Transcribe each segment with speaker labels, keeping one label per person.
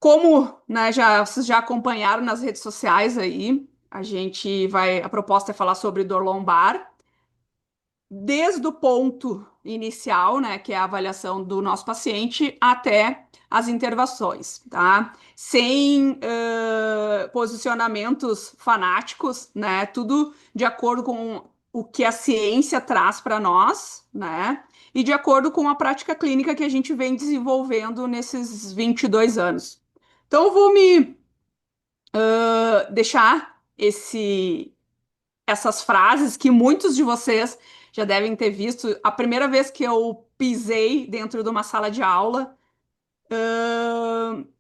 Speaker 1: Como, né, vocês já acompanharam nas redes sociais aí, a proposta é falar sobre dor lombar, desde o ponto inicial, né, que é a avaliação do nosso paciente, até as intervenções, tá? Sem posicionamentos fanáticos, né? Tudo de acordo com o que a ciência traz para nós, né? E de acordo com a prática clínica que a gente vem desenvolvendo nesses 22 anos. Então, eu vou me deixar essas frases que muitos de vocês já devem ter visto. A primeira vez que eu pisei dentro de uma sala de aula,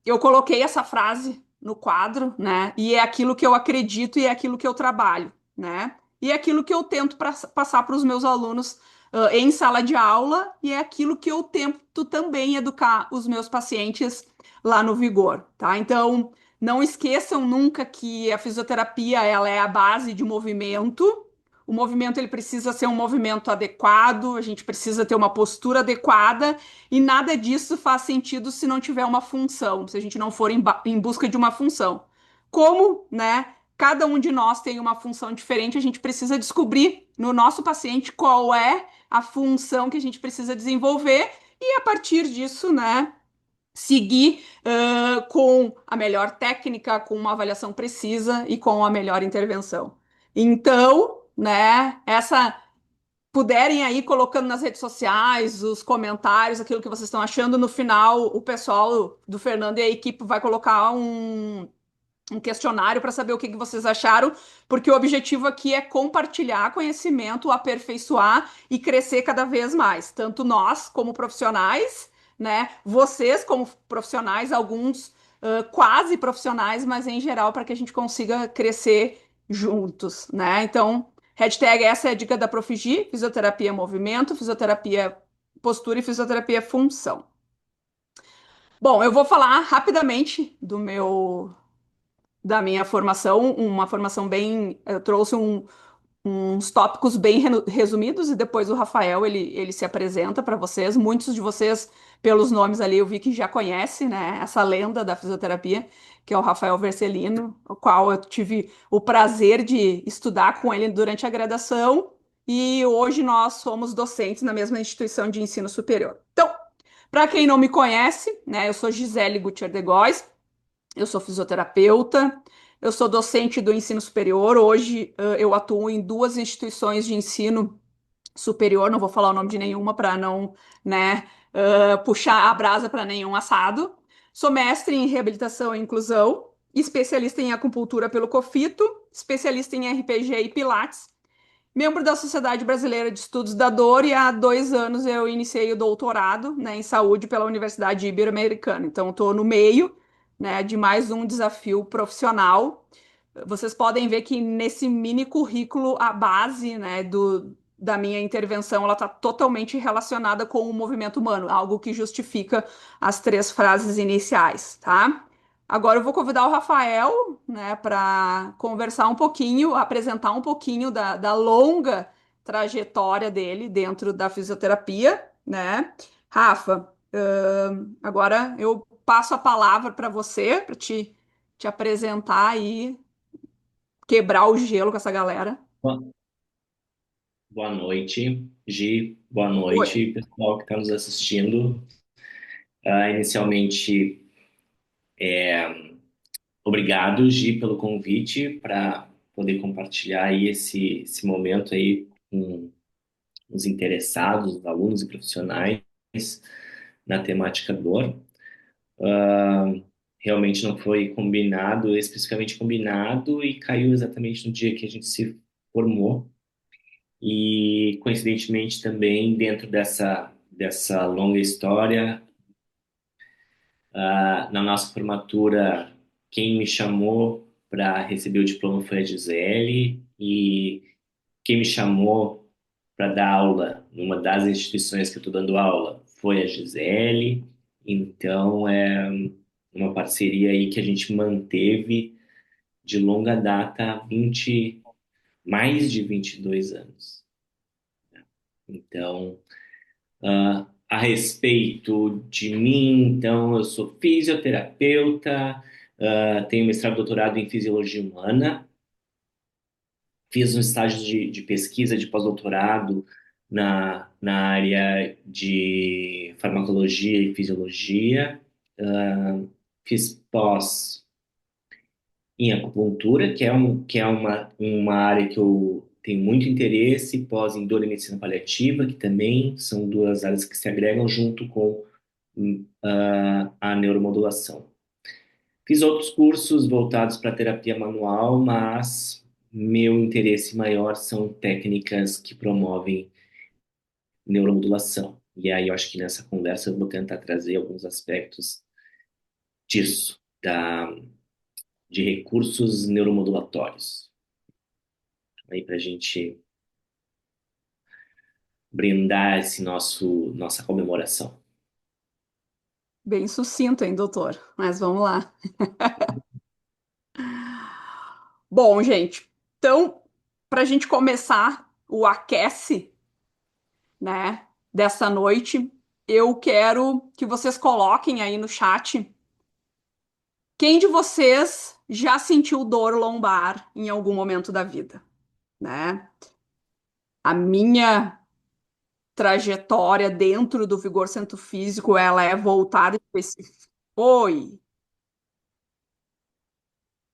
Speaker 1: eu coloquei essa frase no quadro, né? E é aquilo que eu acredito e é aquilo que eu trabalho, né? E é aquilo que eu tento passar para os meus alunos em sala de aula e é aquilo que eu tento também educar os meus pacientes lá no Vigor, tá? Então, não esqueçam nunca que a fisioterapia ela é a base de movimento. O movimento ele precisa ser um movimento adequado, a gente precisa ter uma postura adequada e nada disso faz sentido se não tiver uma função, se a gente não for em busca de uma função. Como, né? Cada um de nós tem uma função diferente, a gente precisa descobrir no nosso paciente qual é a função que a gente precisa desenvolver e a partir disso, né? Seguir com a melhor técnica, com uma avaliação precisa e com a melhor intervenção. Então, né, essa puderem aí colocando nas redes sociais os comentários, aquilo que vocês estão achando. No final, o pessoal do Fernando e a equipe vai colocar um questionário para saber o que vocês acharam, porque o objetivo aqui é compartilhar conhecimento, aperfeiçoar e crescer cada vez mais. Tanto nós, como profissionais, né? Vocês, como profissionais, alguns quase profissionais, mas em geral, para que a gente consiga crescer juntos, né? Então, hashtag essa é a dica da Profigi, fisioterapia movimento, fisioterapia postura e fisioterapia função. Bom, eu vou falar rapidamente da minha formação, uma formação bem. Eu trouxe uns tópicos bem resumidos e depois o Rafael ele se apresenta para vocês. Muitos de vocês, pelos nomes ali, eu vi que já conhecem, né, essa lenda da fisioterapia, que é o Rafael Vercelino, o qual eu tive o prazer de estudar com ele durante a graduação e hoje nós somos docentes na mesma instituição de ensino superior. Então, para quem não me conhece, né, eu sou Gisele Gutierrez de Góes, eu sou fisioterapeuta, eu sou docente do ensino superior. Hoje, eu atuo em duas instituições de ensino superior, não vou falar o nome de nenhuma para não, né, puxar a brasa para nenhum assado. Sou mestre em reabilitação e inclusão, especialista em acupuntura pelo COFITO, especialista em RPG e Pilates, membro da Sociedade Brasileira de Estudos da Dor e há 2 anos eu iniciei o doutorado, né, em saúde pela Universidade Ibero-Americana. Então, estou no meio, né, de mais um desafio profissional. Vocês podem ver que nesse mini currículo a base, né, da minha intervenção ela está totalmente relacionada com o movimento humano, algo que justifica as 3 frases iniciais, tá? Agora eu vou convidar o Rafael, né, para conversar um pouquinho, apresentar um pouquinho da longa trajetória dele dentro da fisioterapia, né? Rafa, agora eu passo a palavra para você, para te apresentar e quebrar o gelo com essa galera.
Speaker 2: Boa boa noite, Gi. Boa
Speaker 1: Oi.
Speaker 2: noite, pessoal que está nos assistindo. Inicialmente, obrigado, Gi, pelo convite para poder compartilhar aí esse momento aí com os interessados, os alunos e profissionais na temática dor. Realmente não foi combinado, especificamente combinado, e caiu exatamente no dia que a gente se formou. E, coincidentemente, também dentro dessa longa história, na nossa formatura, quem me chamou para receber o diploma foi a Gisele, e quem me chamou para dar aula numa das instituições que eu estou dando aula foi a Gisele. Então, é uma parceria aí que a gente manteve de longa data há mais de 22 anos. Então, a respeito de mim, então eu sou fisioterapeuta, tenho mestrado e doutorado em fisiologia humana, fiz um estágio de pesquisa de pós-doutorado na área de farmacologia e fisiologia, fiz pós em acupuntura, que é uma área que eu tenho muito interesse, pós em dor e medicina paliativa, que também são duas áreas que se agregam junto com a neuromodulação. Fiz outros cursos voltados para terapia manual, mas meu interesse maior são técnicas que promovem neuromodulação. E aí eu acho que nessa conversa eu vou tentar trazer alguns aspectos disso, de recursos neuromodulatórios, aí para a gente brindar esse nossa comemoração.
Speaker 1: Bem sucinto, hein, doutor? Mas vamos lá. Bom, gente, então, para a gente começar o aquece, né, dessa noite, eu quero que vocês coloquem aí no chat quem de vocês já sentiu dor lombar em algum momento da vida, né? A minha trajetória dentro do Vigor Centro Físico, ela é voltada específica. Oi,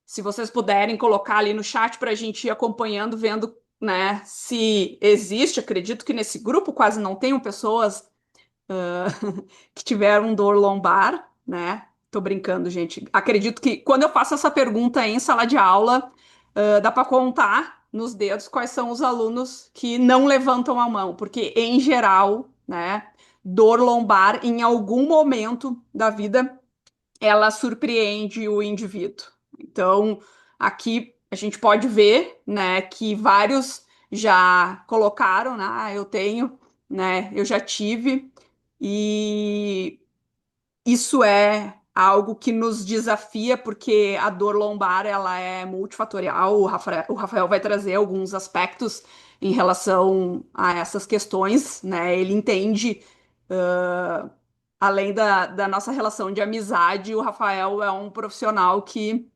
Speaker 1: se vocês puderem colocar ali no chat para a gente ir acompanhando, vendo, né, se existe. Acredito que nesse grupo quase não tenham pessoas que tiveram dor lombar, né? Tô brincando, gente. Acredito que quando eu faço essa pergunta em sala de aula, dá para contar nos dedos quais são os alunos que não levantam a mão, porque em geral, né, dor lombar em algum momento da vida ela surpreende o indivíduo. Então, aqui a gente pode ver, né, que vários já colocaram, né, eu tenho, né, eu já tive, e isso é algo que nos desafia, porque a dor lombar, ela é multifatorial. O Rafael vai trazer alguns aspectos em relação a essas questões, né, ele entende, além da nossa relação de amizade, o Rafael é um profissional que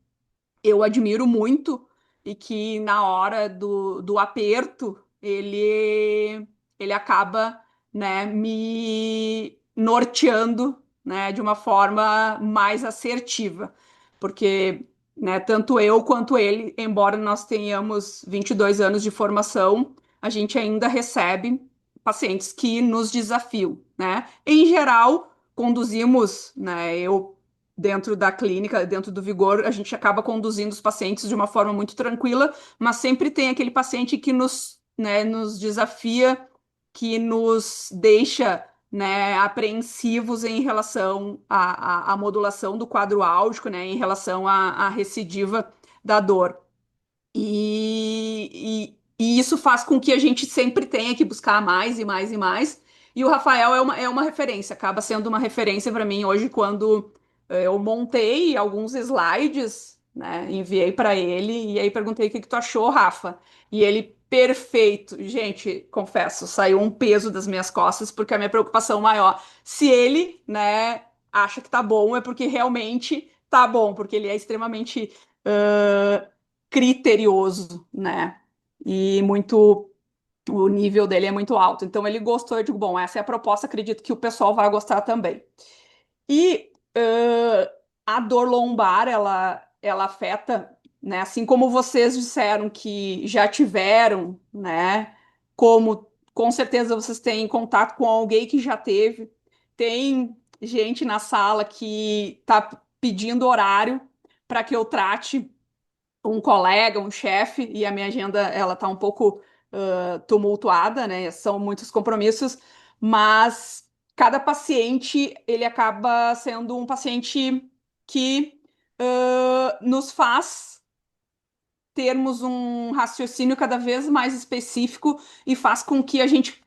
Speaker 1: eu admiro muito e que na hora do aperto ele acaba, né, me norteando, né, de uma forma mais assertiva, porque, né, tanto eu quanto ele, embora nós tenhamos 22 anos de formação, a gente ainda recebe pacientes que nos desafiam, né? Em geral, conduzimos, né, eu dentro da clínica, dentro do Vigor, a gente acaba conduzindo os pacientes de uma forma muito tranquila, mas sempre tem aquele paciente que nos, né, nos desafia, que nos deixa, né, apreensivos em relação à modulação do quadro álgico, né, em relação à recidiva da dor. E isso faz com que a gente sempre tenha que buscar mais e mais e mais. E o Rafael é uma referência, acaba sendo uma referência para mim hoje quando eu montei alguns slides, né? Enviei para ele e aí perguntei o que que tu achou, Rafa? E ele, perfeito. Gente, confesso, saiu um peso das minhas costas porque a minha preocupação maior, se ele, né, acha que tá bom, é porque realmente tá bom, porque ele é extremamente criterioso, né? E muito, o nível dele é muito alto. Então ele gostou, eu digo, bom, essa é a proposta, acredito que o pessoal vai gostar também. E a dor lombar, ela afeta, né? Assim como vocês disseram que já tiveram, né? Como com certeza vocês têm contato com alguém que já teve. Tem gente na sala que tá pedindo horário para que eu trate um colega, um chefe, e a minha agenda ela tá um pouco tumultuada, né? São muitos compromissos, mas cada paciente ele acaba sendo um paciente que nos faz termos um raciocínio cada vez mais específico e faz com que a gente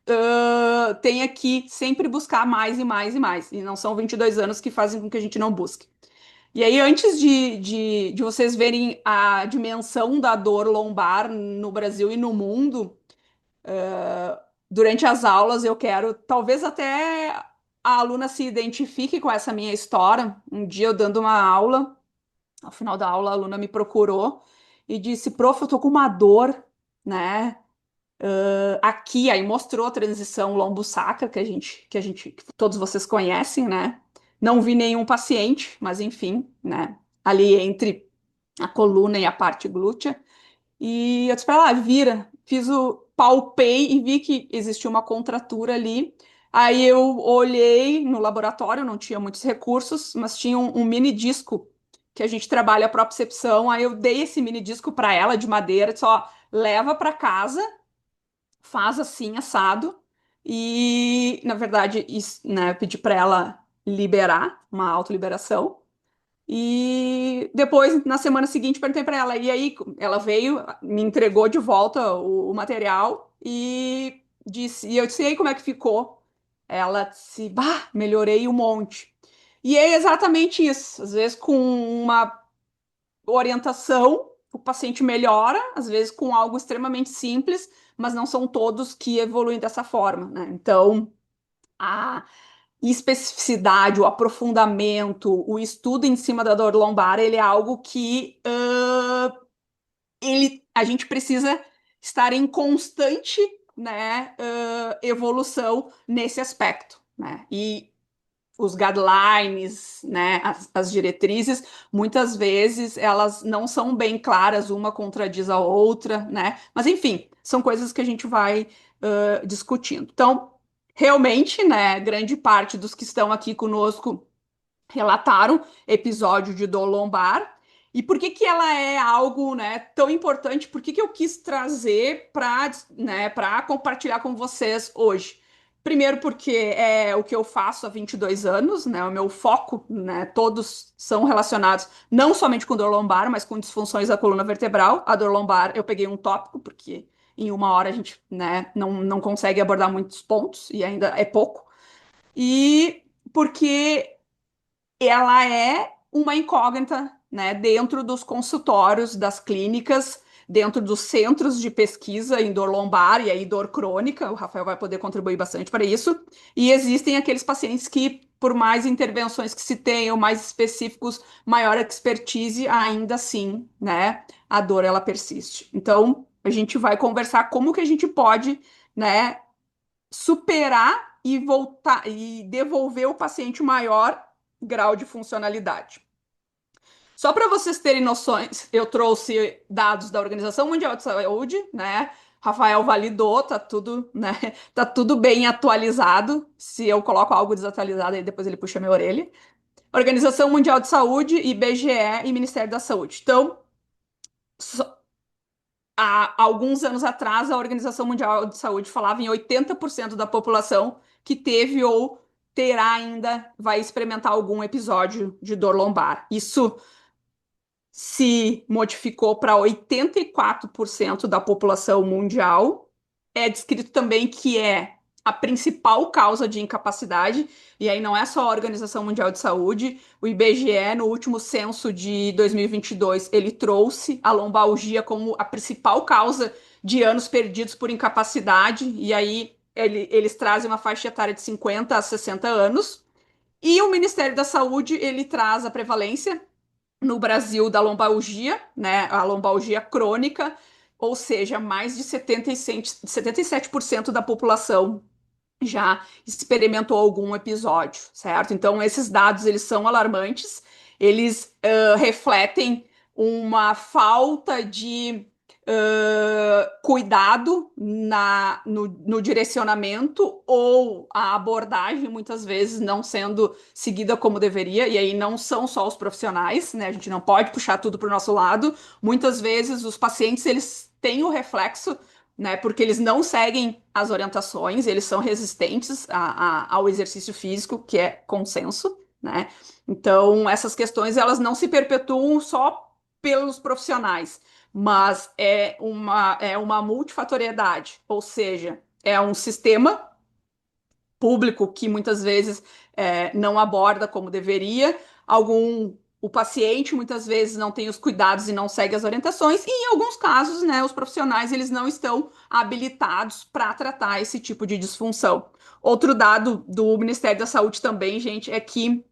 Speaker 1: tenha que sempre buscar mais e mais e mais. E não são 22 anos que fazem com que a gente não busque. E aí, antes de vocês verem a dimensão da dor lombar no Brasil e no mundo, durante as aulas eu quero talvez até a aluna se identifique com essa minha história. Um dia eu dando uma aula, ao final da aula a aluna me procurou e disse, prof, eu tô com uma dor, né? Aqui, aí mostrou a transição lombo-sacra que todos vocês conhecem, né? Não vi nenhum paciente, mas enfim, né? Ali entre a coluna e a parte glútea. E eu disse pra ela, vira. Palpei e vi que existia uma contratura ali. Aí eu olhei no laboratório, não tinha muitos recursos, mas tinha um mini disco que a gente trabalha a propriocepção. Aí eu dei esse mini disco para ela de madeira, disse, ó, leva para casa, faz assim, assado. E, na verdade, né, eu pedi para ela liberar, uma autoliberação. E depois, na semana seguinte, perguntei para ela. E aí, ela veio, me entregou de volta o material e disse. E eu disse: e aí, como é que ficou? Ela disse: bah, melhorei um monte. E é exatamente isso. Às vezes, com uma orientação, o paciente melhora, às vezes com algo extremamente simples, mas não são todos que evoluem dessa forma, né? Então, a especificidade, o aprofundamento, o estudo em cima da dor lombar, ele é algo que a gente precisa estar em constante, né, evolução nesse aspecto, né? E os guidelines, né, as diretrizes, muitas vezes elas não são bem claras, uma contradiz a outra, né? Mas enfim, são coisas que a gente vai discutindo. Então, realmente, né, grande parte dos que estão aqui conosco relataram episódio de dor lombar. E por que que ela é algo, né, tão importante? Por que que eu quis trazer para, né, para compartilhar com vocês hoje? Primeiro porque é o que eu faço há 22 anos, né? O meu foco, né, todos são relacionados não somente com dor lombar, mas com disfunções da coluna vertebral. A dor lombar eu peguei um tópico porque em uma hora a gente, né, não consegue abordar muitos pontos e ainda é pouco. E porque ela é uma incógnita, né, dentro dos consultórios das clínicas, dentro dos centros de pesquisa em dor lombar e aí dor crônica. O Rafael vai poder contribuir bastante para isso. E existem aqueles pacientes que, por mais intervenções que se tenham, mais específicos, maior expertise, ainda assim, né, a dor ela persiste. Então, a gente vai conversar como que a gente pode, né, superar e voltar e devolver o paciente o maior grau de funcionalidade. Só para vocês terem noções, eu trouxe dados da Organização Mundial de Saúde, né? Rafael validou, tá tudo, né? Tá tudo bem atualizado. Se eu coloco algo desatualizado, aí depois ele puxa minha orelha. Organização Mundial de Saúde, IBGE e Ministério da Saúde. Então, há alguns anos atrás, a Organização Mundial de Saúde falava em 80% da população que teve ou terá ainda, vai experimentar algum episódio de dor lombar. Isso se modificou para 84% da população mundial. É descrito também que é a principal causa de incapacidade, e aí não é só a Organização Mundial de Saúde, o IBGE, no último censo de 2022, ele trouxe a lombalgia como a principal causa de anos perdidos por incapacidade, e aí eles trazem uma faixa etária de 50 a 60 anos, e o Ministério da Saúde, ele traz a prevalência no Brasil da lombalgia, né, a lombalgia crônica, ou seja, mais de 77% da população já experimentou algum episódio, certo? Então, esses dados, eles são alarmantes, eles refletem uma falta de cuidado no direcionamento ou a abordagem, muitas vezes, não sendo seguida como deveria, e aí não são só os profissionais, né? A gente não pode puxar tudo para o nosso lado. Muitas vezes, os pacientes, eles têm o reflexo, né? Porque eles não seguem as orientações, eles são resistentes ao exercício físico, que é consenso, né? Então, essas questões, elas não se perpetuam só pelos profissionais, mas é uma multifatoriedade, ou seja, é um sistema público que muitas vezes não aborda como deveria, algum o paciente muitas vezes não tem os cuidados e não segue as orientações, e em alguns casos, né, os profissionais eles não estão habilitados para tratar esse tipo de disfunção. Outro dado do Ministério da Saúde também, gente, é que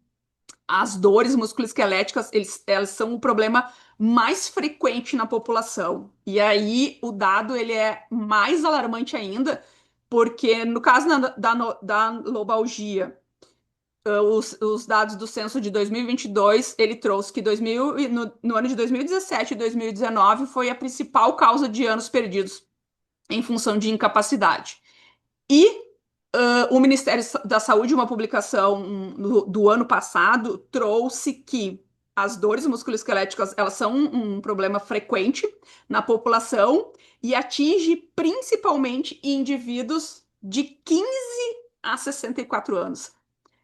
Speaker 1: as dores musculoesqueléticas, elas são o problema mais frequente na população. E aí o dado ele é mais alarmante ainda, porque no caso da lobalgia, os dados do censo de 2022, ele trouxe que no ano de 2017 e 2019 foi a principal causa de anos perdidos em função de incapacidade. E o Ministério da Saúde, uma publicação do ano passado, trouxe que as dores musculoesqueléticas elas são um problema frequente na população e atinge principalmente indivíduos de 15 a 64 anos.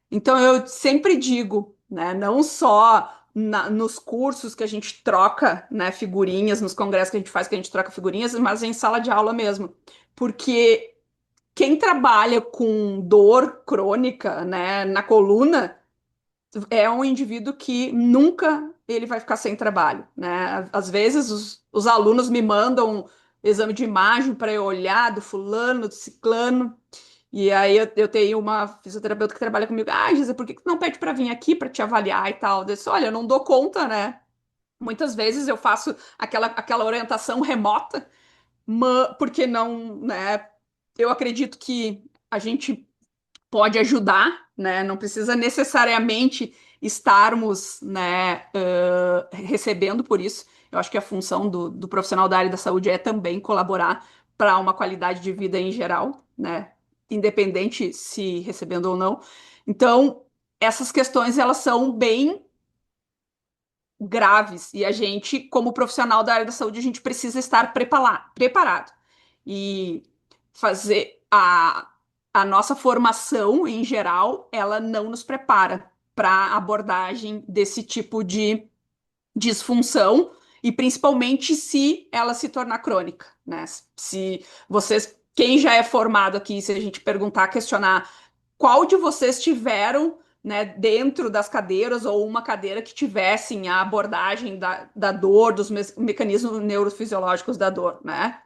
Speaker 1: Então eu sempre digo, né, não só nos cursos que a gente troca, né, figurinhas, nos congressos que a gente faz que a gente troca figurinhas, mas em sala de aula mesmo, porque quem trabalha com dor crônica, né, na coluna, é um indivíduo que nunca ele vai ficar sem trabalho, né? Às vezes os alunos me mandam exame de imagem para eu olhar do fulano, do ciclano, e aí eu tenho uma fisioterapeuta que trabalha comigo. Ah, Gisele, por que que tu não pede para vir aqui para te avaliar e tal? Eu disse, olha, eu não dou conta, né? Muitas vezes eu faço aquela orientação remota, porque não, né? Eu acredito que a gente pode ajudar, né? Não precisa necessariamente estarmos, né, recebendo por isso. Eu acho que a função do profissional da área da saúde é também colaborar para uma qualidade de vida em geral, né? Independente se recebendo ou não. Então, essas questões elas são bem graves e a gente, como profissional da área da saúde, a gente precisa estar preparado e fazer a nossa formação em geral, ela não nos prepara para abordagem desse tipo de disfunção e principalmente se ela se tornar crônica, né? Se vocês, quem já é formado aqui, se a gente perguntar, questionar qual de vocês tiveram, né, dentro das cadeiras ou uma cadeira que tivessem a abordagem da dor, dos mecanismos neurofisiológicos da dor, né?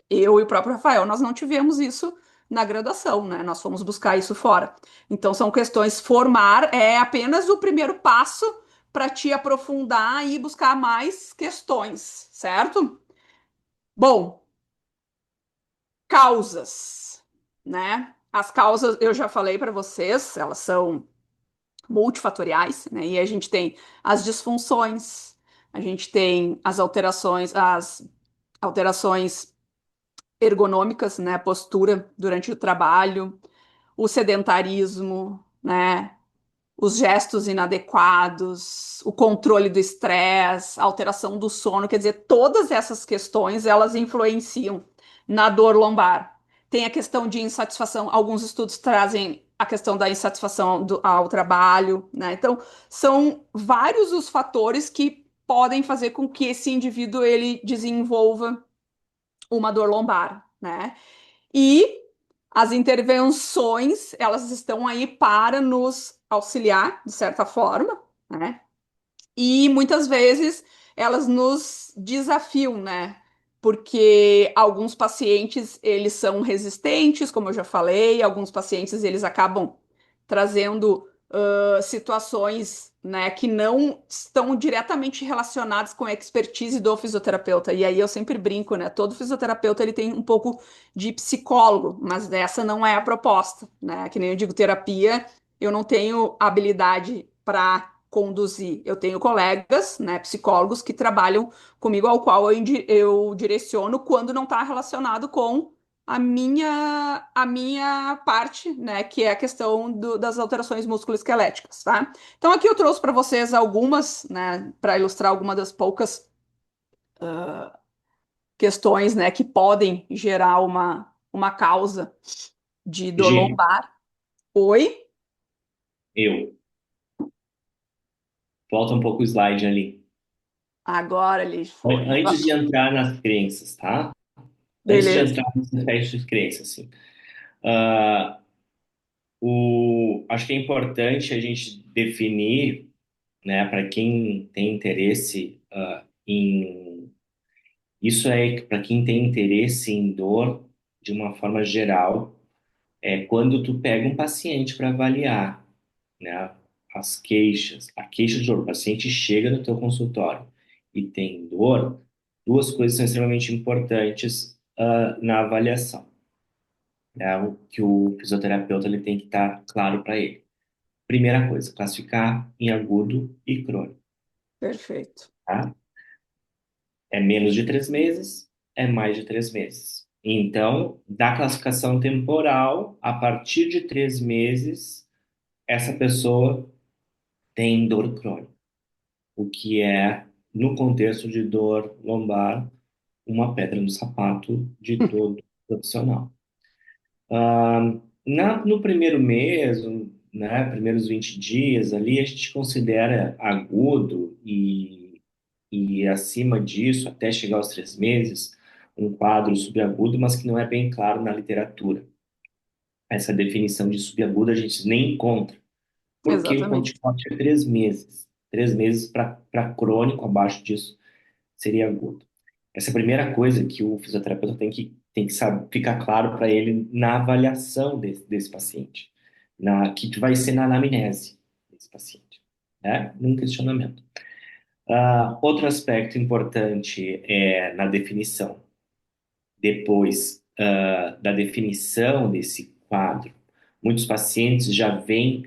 Speaker 1: Eu e o próprio Rafael, nós não tivemos isso na graduação, né? Nós fomos buscar isso fora. Então, são questões. Formar é apenas o primeiro passo para te aprofundar e buscar mais questões, certo? Bom, causas, né? As causas, eu já falei para vocês, elas são multifatoriais, né? E a gente tem as disfunções, a gente tem as alterações ergonômicas, né? Postura durante o trabalho, o sedentarismo, né? Os gestos inadequados, o controle do estresse, a alteração do sono, quer dizer, todas essas questões elas influenciam na dor lombar. Tem a questão de insatisfação, alguns estudos trazem a questão da insatisfação ao trabalho, né? Então, são vários os fatores que podem fazer com que esse indivíduo ele desenvolva uma dor lombar, né? E as intervenções, elas estão aí para nos auxiliar, de certa forma, né? E muitas vezes elas nos desafiam, né? Porque alguns pacientes, eles são resistentes, como eu já falei, alguns pacientes, eles acabam trazendo situações, né, que não estão diretamente relacionadas com a expertise do fisioterapeuta. E aí eu sempre brinco, né? Todo fisioterapeuta ele tem um pouco de psicólogo, mas essa não é a proposta, né? Que nem eu digo, terapia, eu não tenho habilidade para conduzir. Eu tenho colegas, né, psicólogos que trabalham comigo, ao qual eu direciono quando não está relacionado com a minha parte, né, que é a questão das alterações musculoesqueléticas, tá? Então aqui eu trouxe para vocês algumas, né, para ilustrar algumas das poucas questões, né, que podem gerar uma causa de dor
Speaker 2: Gi,
Speaker 1: lombar. Oi?
Speaker 2: eu. Volta um pouco o slide ali.
Speaker 1: Agora ele foi.
Speaker 2: Antes de entrar nas crenças, tá? Antes de
Speaker 1: Beleza.
Speaker 2: entrar nos aspectos de crença, assim. Acho que é importante a gente definir. né? Para quem tem interesse em isso é para quem tem interesse em dor de uma forma geral, é quando tu pega um paciente para avaliar, né? As queixas, a queixa de dor, o paciente chega no teu consultório e tem dor, duas coisas são extremamente importantes na avaliação, né? O que o fisioterapeuta ele tem que estar claro para ele. Primeira coisa, classificar em agudo e crônico,
Speaker 1: Perfeito.
Speaker 2: tá? É menos de 3 meses, é mais de 3 meses. Então, da classificação temporal, a partir de 3 meses, essa pessoa tem dor crônica, o que é, no contexto de dor lombar, uma pedra no sapato de todo profissional. No primeiro mês, né, primeiros 20 dias ali, a gente considera agudo e acima disso, até chegar aos 3 meses, um quadro subagudo, mas que não é bem claro na literatura. Essa definição de subagudo a gente nem encontra, porque o ponto de
Speaker 1: Exatamente.
Speaker 2: corte é 3 meses. 3 meses para crônico, abaixo disso, seria agudo. Essa é a primeira coisa que o fisioterapeuta tem que saber, ficar claro para ele na avaliação desse paciente, que vai ser na anamnese desse paciente, né? Num questionamento. Outro aspecto importante é na definição. Depois da definição desse quadro, muitos pacientes já vêm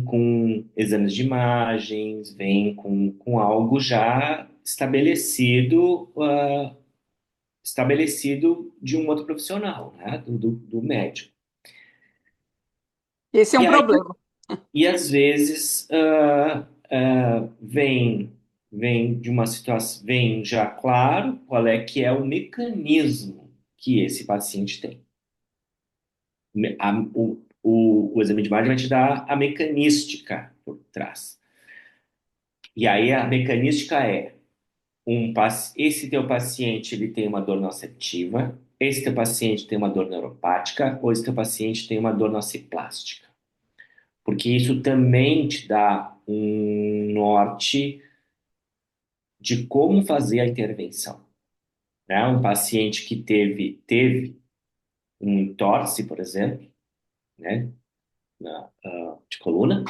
Speaker 2: com exames de imagens, vêm com algo já estabelecido de um outro profissional, né? Do médico.
Speaker 1: Esse é
Speaker 2: E
Speaker 1: um
Speaker 2: aí,
Speaker 1: problema.
Speaker 2: e às vezes vem de uma situação, vem já claro qual é que é o mecanismo que esse paciente tem. O exame de imagem vai te dar a mecanística por trás. E aí a mecanística é esse teu paciente ele tem uma dor nociceptiva, esse teu paciente tem uma dor neuropática, ou esse teu paciente tem uma dor nociplástica. Porque isso também te dá um norte de como fazer a intervenção, né? Um paciente que teve um entorse, por exemplo, né, de coluna,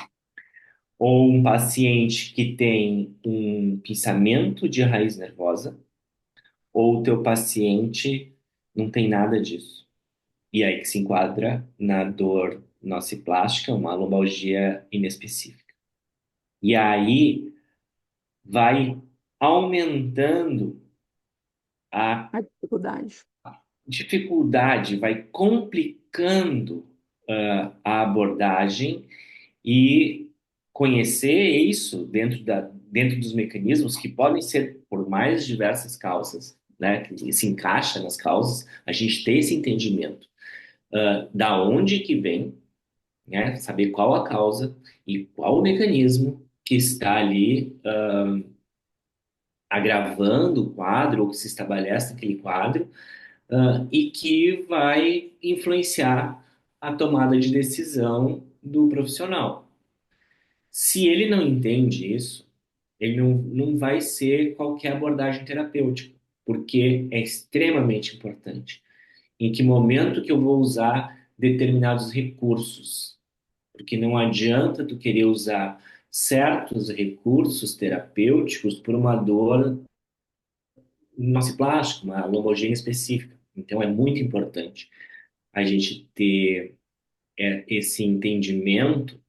Speaker 2: ou um paciente que tem um pinçamento de raiz nervosa, ou o teu paciente não tem nada disso. E aí que se enquadra na dor nociplástica, uma lombalgia inespecífica. E aí vai aumentando a
Speaker 1: A dificuldade.
Speaker 2: dificuldade, vai complicando a abordagem e conhecer isso dentro dos mecanismos que podem ser por mais diversas causas, né, que se encaixa nas causas, a gente ter esse entendimento da onde que vem, né, saber qual a causa e qual o mecanismo que está ali agravando o quadro ou que se estabelece naquele quadro e que vai influenciar a tomada de decisão do profissional. Se ele não entende isso, ele não vai ser qualquer abordagem terapêutica, porque é extremamente importante. Em que momento que eu vou usar determinados recursos? Porque não adianta tu querer usar certos recursos terapêuticos por uma dor nociplástica, uma lombalgia específica. Então é muito importante a gente ter esse entendimento,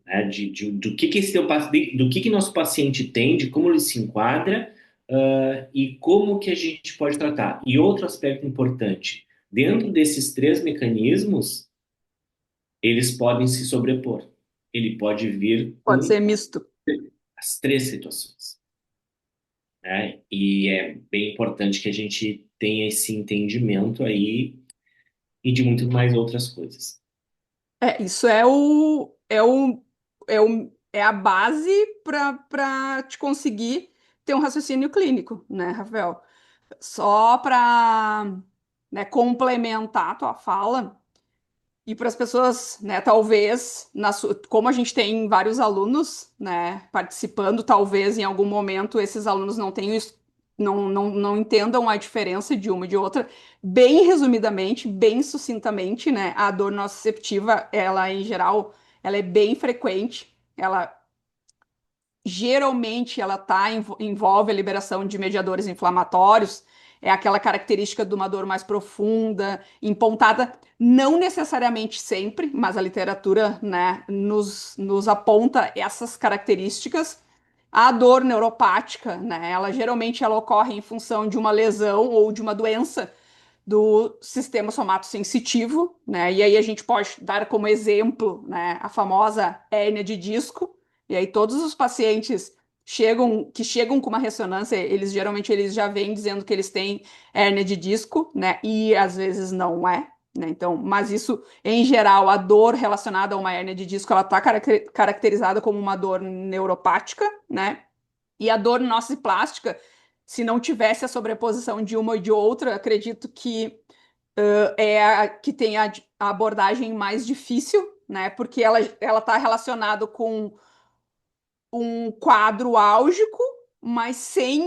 Speaker 2: né, do que esse do que nosso paciente tem, de como ele se enquadra, e como que a gente pode tratar. E outro aspecto importante, dentro desses três mecanismos, eles podem se sobrepor. Ele pode vir
Speaker 1: Pode
Speaker 2: com
Speaker 1: ser misto.
Speaker 2: as três situações, né? E é bem importante que a gente tenha esse entendimento aí e de muito mais outras coisas.
Speaker 1: Isso é a base para te conseguir ter um raciocínio clínico, né, Rafael? Só para, né, complementar a tua fala, E para as pessoas, né, talvez, como a gente tem vários alunos, né, participando, talvez em algum momento esses alunos não tenham, não entendam a diferença de uma e de outra. Bem resumidamente, bem sucintamente, né, a dor nociceptiva, ela em geral, ela é bem frequente, ela geralmente ela envolve a liberação de mediadores inflamatórios, é aquela característica de uma dor mais profunda, empontada, não necessariamente sempre, mas a literatura, né, nos aponta essas características. A dor neuropática, né, ela ocorre em função de uma lesão ou de uma doença do sistema somatosensitivo, né? E aí a gente pode dar como exemplo, né, a famosa hérnia de disco. E aí todos os pacientes chegam com uma ressonância, eles já vêm dizendo que eles têm hérnia de disco, né? E às vezes não é, né? Então, mas isso, em geral, a dor relacionada a uma hérnia de disco, ela está caracterizada como uma dor neuropática, né? E a dor nociplástica, se não tivesse a sobreposição de uma e de outra, acredito que é a que tem a abordagem mais difícil, né? Porque ela está relacionada com um quadro álgico, mas sem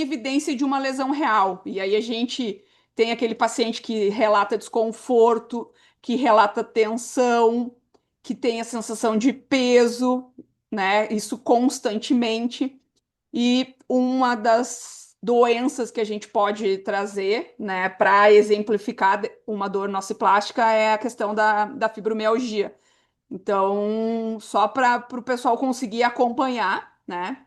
Speaker 1: evidência de uma lesão real. E aí a gente tem aquele paciente que relata desconforto, que relata tensão, que tem a sensação de peso, né? Isso constantemente. E uma das doenças que a gente pode trazer, né, para exemplificar uma dor nociplástica é a questão da fibromialgia. Então, só para o pessoal conseguir acompanhar, né,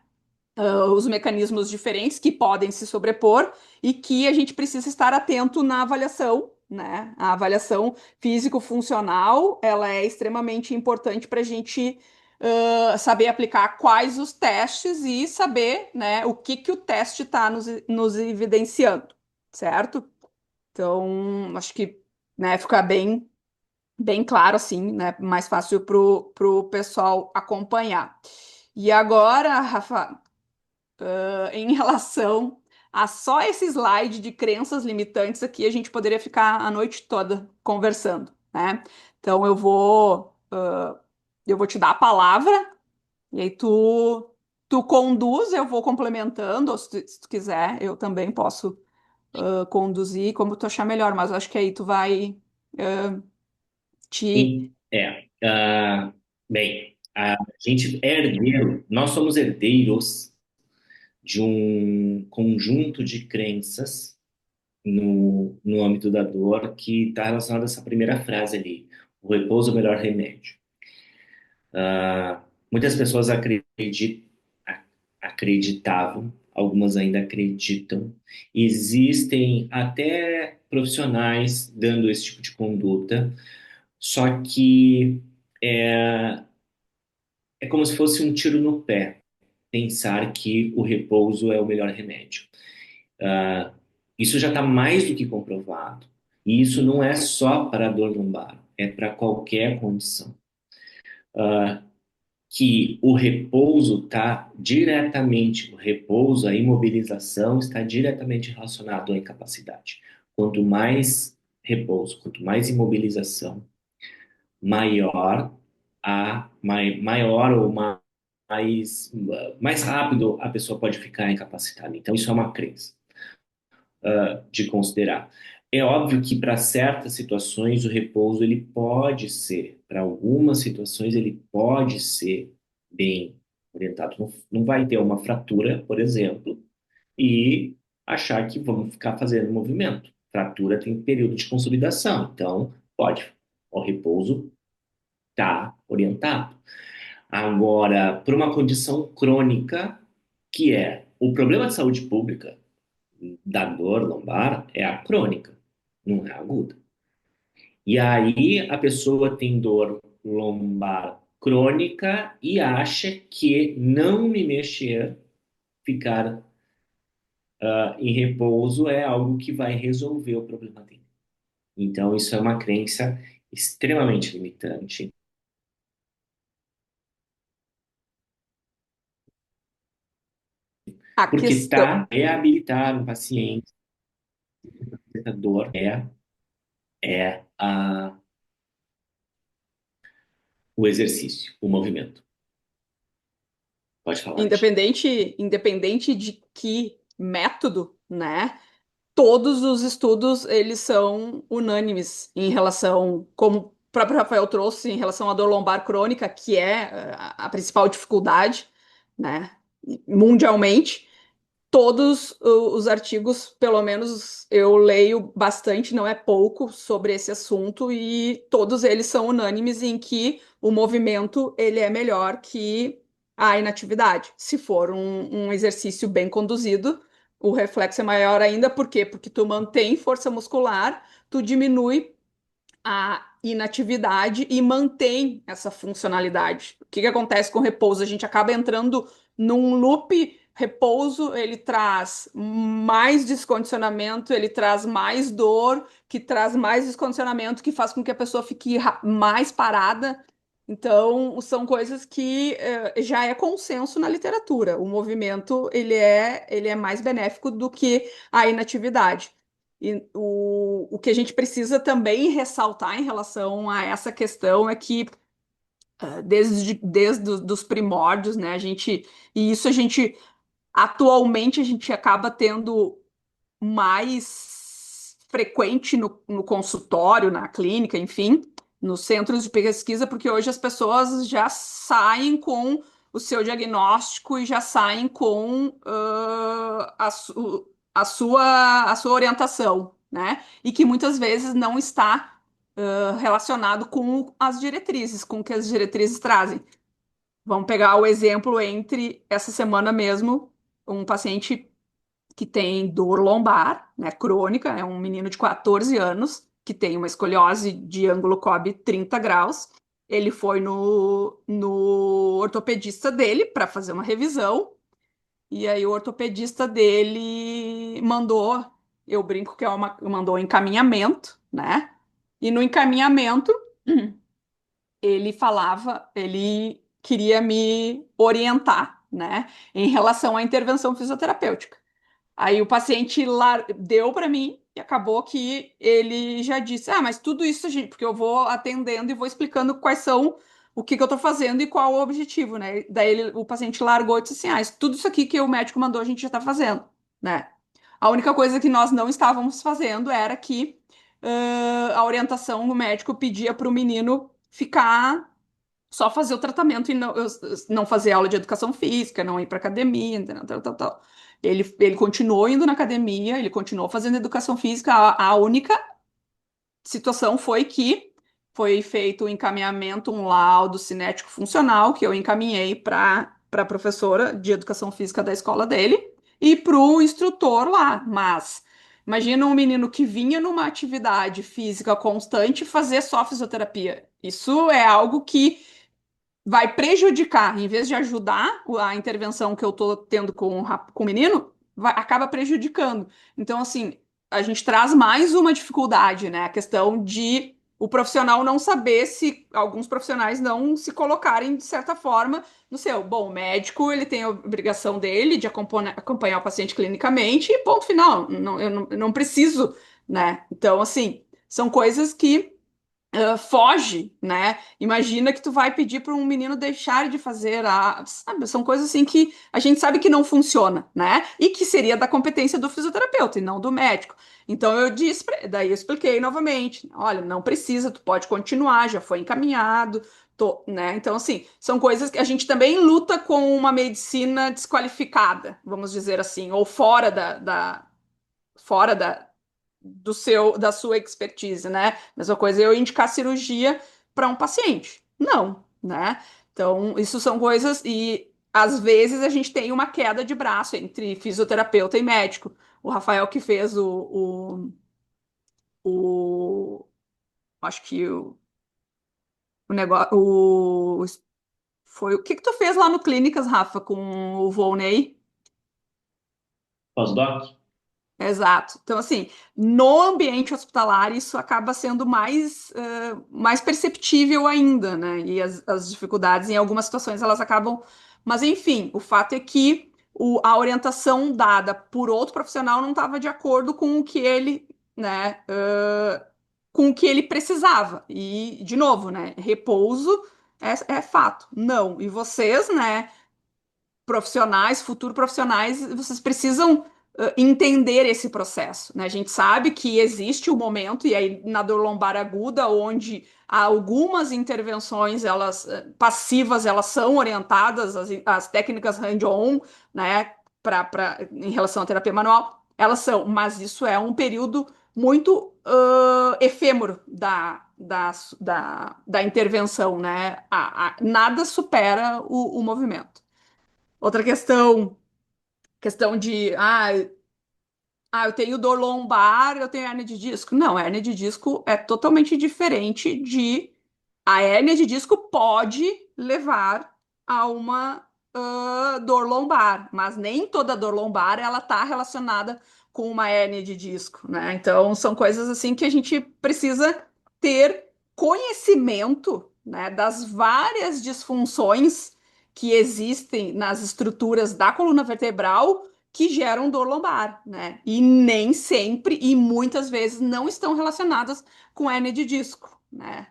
Speaker 1: os mecanismos diferentes que podem se sobrepor e que a gente precisa estar atento na avaliação, né? A avaliação físico-funcional, ela é extremamente importante para a gente saber aplicar quais os testes e saber, né, o que que o teste está nos evidenciando, certo? Então, acho que, né, fica bem claro assim, né, mais fácil pro pessoal acompanhar. E agora, Rafa, em relação a só esse slide de crenças limitantes aqui, a gente poderia ficar a noite toda conversando, né? Então eu vou te dar a palavra e aí tu conduz, eu vou complementando, ou se tu quiser, eu também posso conduzir como tu achar melhor, mas eu acho que aí tu vai te.
Speaker 2: Bem, a gente é herdeiro, nós somos herdeiros de um conjunto de crenças no âmbito da dor que está relacionado a essa primeira frase ali, o repouso é o melhor remédio. Muitas pessoas acreditavam, algumas ainda acreditam. Existem até profissionais dando esse tipo de conduta, só que é como se fosse um tiro no pé pensar que o repouso é o melhor remédio. Isso já está mais do que comprovado. E isso não é só para a dor lombar, é para qualquer condição. Que o repouso, a imobilização está diretamente relacionado à incapacidade. Quanto mais repouso, quanto mais imobilização, maior maior ou mais rápido a pessoa pode ficar incapacitada. Então, isso é uma crença de considerar. É óbvio que para certas situações o repouso ele pode ser, para algumas situações ele pode ser bem orientado. Não vai ter uma fratura, por exemplo, e achar que vamos ficar fazendo movimento. Fratura tem período de consolidação, então pode. O repouso está orientado. Agora, para uma condição crônica, que é o problema de saúde pública da dor lombar, é a crônica, não é a aguda. E aí a pessoa tem dor lombar crônica e acha que não me mexer, ficar em repouso é algo que vai resolver o problema dele. Então, isso é uma crença extremamente limitante,
Speaker 1: A
Speaker 2: porque
Speaker 1: questão.
Speaker 2: está reabilitar um paciente, a dor é a o exercício, o movimento. Pode falar, Michel.
Speaker 1: Independente de que método, né? Todos os estudos eles são unânimes em relação, como o próprio Rafael trouxe, em relação à dor lombar crônica, que é a principal dificuldade, né, mundialmente. Todos os artigos, pelo menos eu leio bastante, não é pouco, sobre esse assunto, e todos eles são unânimes em que o movimento ele é melhor que a inatividade. Se for um exercício bem conduzido, o reflexo é maior ainda, por quê? Porque tu mantém força muscular, tu diminui a inatividade e mantém essa funcionalidade. O que que acontece com o repouso? A gente acaba entrando num loop. Repouso, ele traz mais descondicionamento, ele traz mais dor, que traz mais descondicionamento, que faz com que a pessoa fique mais parada. Então, são coisas que já é consenso na literatura. O movimento, ele é mais benéfico do que a inatividade. E o que a gente precisa também ressaltar em relação a essa questão é que desde os primórdios, né, e isso a gente atualmente a gente acaba tendo mais frequente no consultório, na clínica, enfim, nos centros de pesquisa, porque hoje as pessoas já saem com o seu diagnóstico e já saem com a sua orientação, né? E que muitas vezes não está relacionado com as diretrizes, com o que as diretrizes trazem. Vamos pegar o exemplo entre essa semana mesmo, um paciente que tem dor lombar, né, crônica, é um menino de 14 anos que tem uma escoliose de ângulo Cobb 30 graus. Ele foi no ortopedista dele para fazer uma revisão, e aí o ortopedista dele mandou, eu brinco que mandou um encaminhamento, né? E no encaminhamento ele queria me orientar, né, em relação à intervenção fisioterapêutica. Aí o paciente deu para mim e acabou que ele já disse: Ah, mas tudo isso, gente, porque eu vou atendendo e vou explicando quais são o que que eu estou fazendo e qual o objetivo, né? Daí o paciente largou e disse assim: Ah, tudo isso aqui que o médico mandou a gente já está fazendo, né? A única coisa que nós não estávamos fazendo era que a orientação do médico pedia para o menino ficar só fazer o tratamento e não fazer aula de educação física, não ir para academia, entendeu? Tal, tal, tal. Ele continuou indo na academia, ele continuou fazendo educação física. A única situação foi que foi feito um encaminhamento, um laudo cinético funcional, que eu encaminhei para a professora de educação física da escola dele e para o instrutor lá. Mas imagina um menino que vinha numa atividade física constante fazer só fisioterapia. Isso é algo que vai prejudicar, em vez de ajudar a intervenção que eu estou tendo com o menino, acaba prejudicando. Então, assim, a gente traz mais uma dificuldade, né? A questão de o profissional não saber se alguns profissionais não se colocarem de certa forma no seu. Bom, o médico ele tem a obrigação dele de acompanhar o paciente clinicamente e ponto final. Não, eu não preciso, né? Então, assim, são coisas que foge, né? Imagina que tu vai pedir para um menino deixar de fazer sabe? São coisas assim que a gente sabe que não funciona, né? E que seria da competência do fisioterapeuta e não do médico. Então eu disse, daí eu expliquei novamente, olha, não precisa, tu pode continuar, já foi encaminhado, né? Então assim, são coisas que a gente também luta com uma medicina desqualificada, vamos dizer assim, ou fora da sua expertise, né? Mesma coisa eu indicar cirurgia para um paciente. Não, né? Então, isso são coisas e às vezes a gente tem uma queda de braço entre fisioterapeuta e médico. O Rafael que fez o acho que o negócio, foi o que que tu fez lá no Clínicas, Rafa, com o Volney?
Speaker 2: Pós-doc?
Speaker 1: Exato. Então, assim, no ambiente hospitalar, isso acaba sendo mais perceptível ainda, né? E as dificuldades, em algumas situações, elas acabam. Mas, enfim, o fato é que a orientação dada por outro profissional não estava de acordo com o que ele, né, com o que ele precisava. E, de novo, né? Repouso É fato. Não. E vocês, né, profissionais, futuros profissionais, vocês precisam entender esse processo, né? A gente sabe que existe um momento, e aí na dor lombar aguda, onde algumas intervenções elas passivas elas são orientadas, as técnicas hand-on, né, em relação à terapia manual, elas são, mas isso é um período muito efêmero da intervenção, né? Nada supera o movimento. Outra questão de, eu tenho dor lombar, eu tenho hérnia de disco. Não, a hérnia de disco é totalmente diferente de. A hérnia de disco pode levar a uma dor lombar, mas nem toda dor lombar ela está relacionada com uma hérnia de disco, né? Então são coisas assim que a gente precisa ter conhecimento, né, das várias disfunções que existem nas estruturas da coluna vertebral que geram dor lombar, né? E nem sempre e muitas vezes não estão relacionadas com hérnia de disco, né?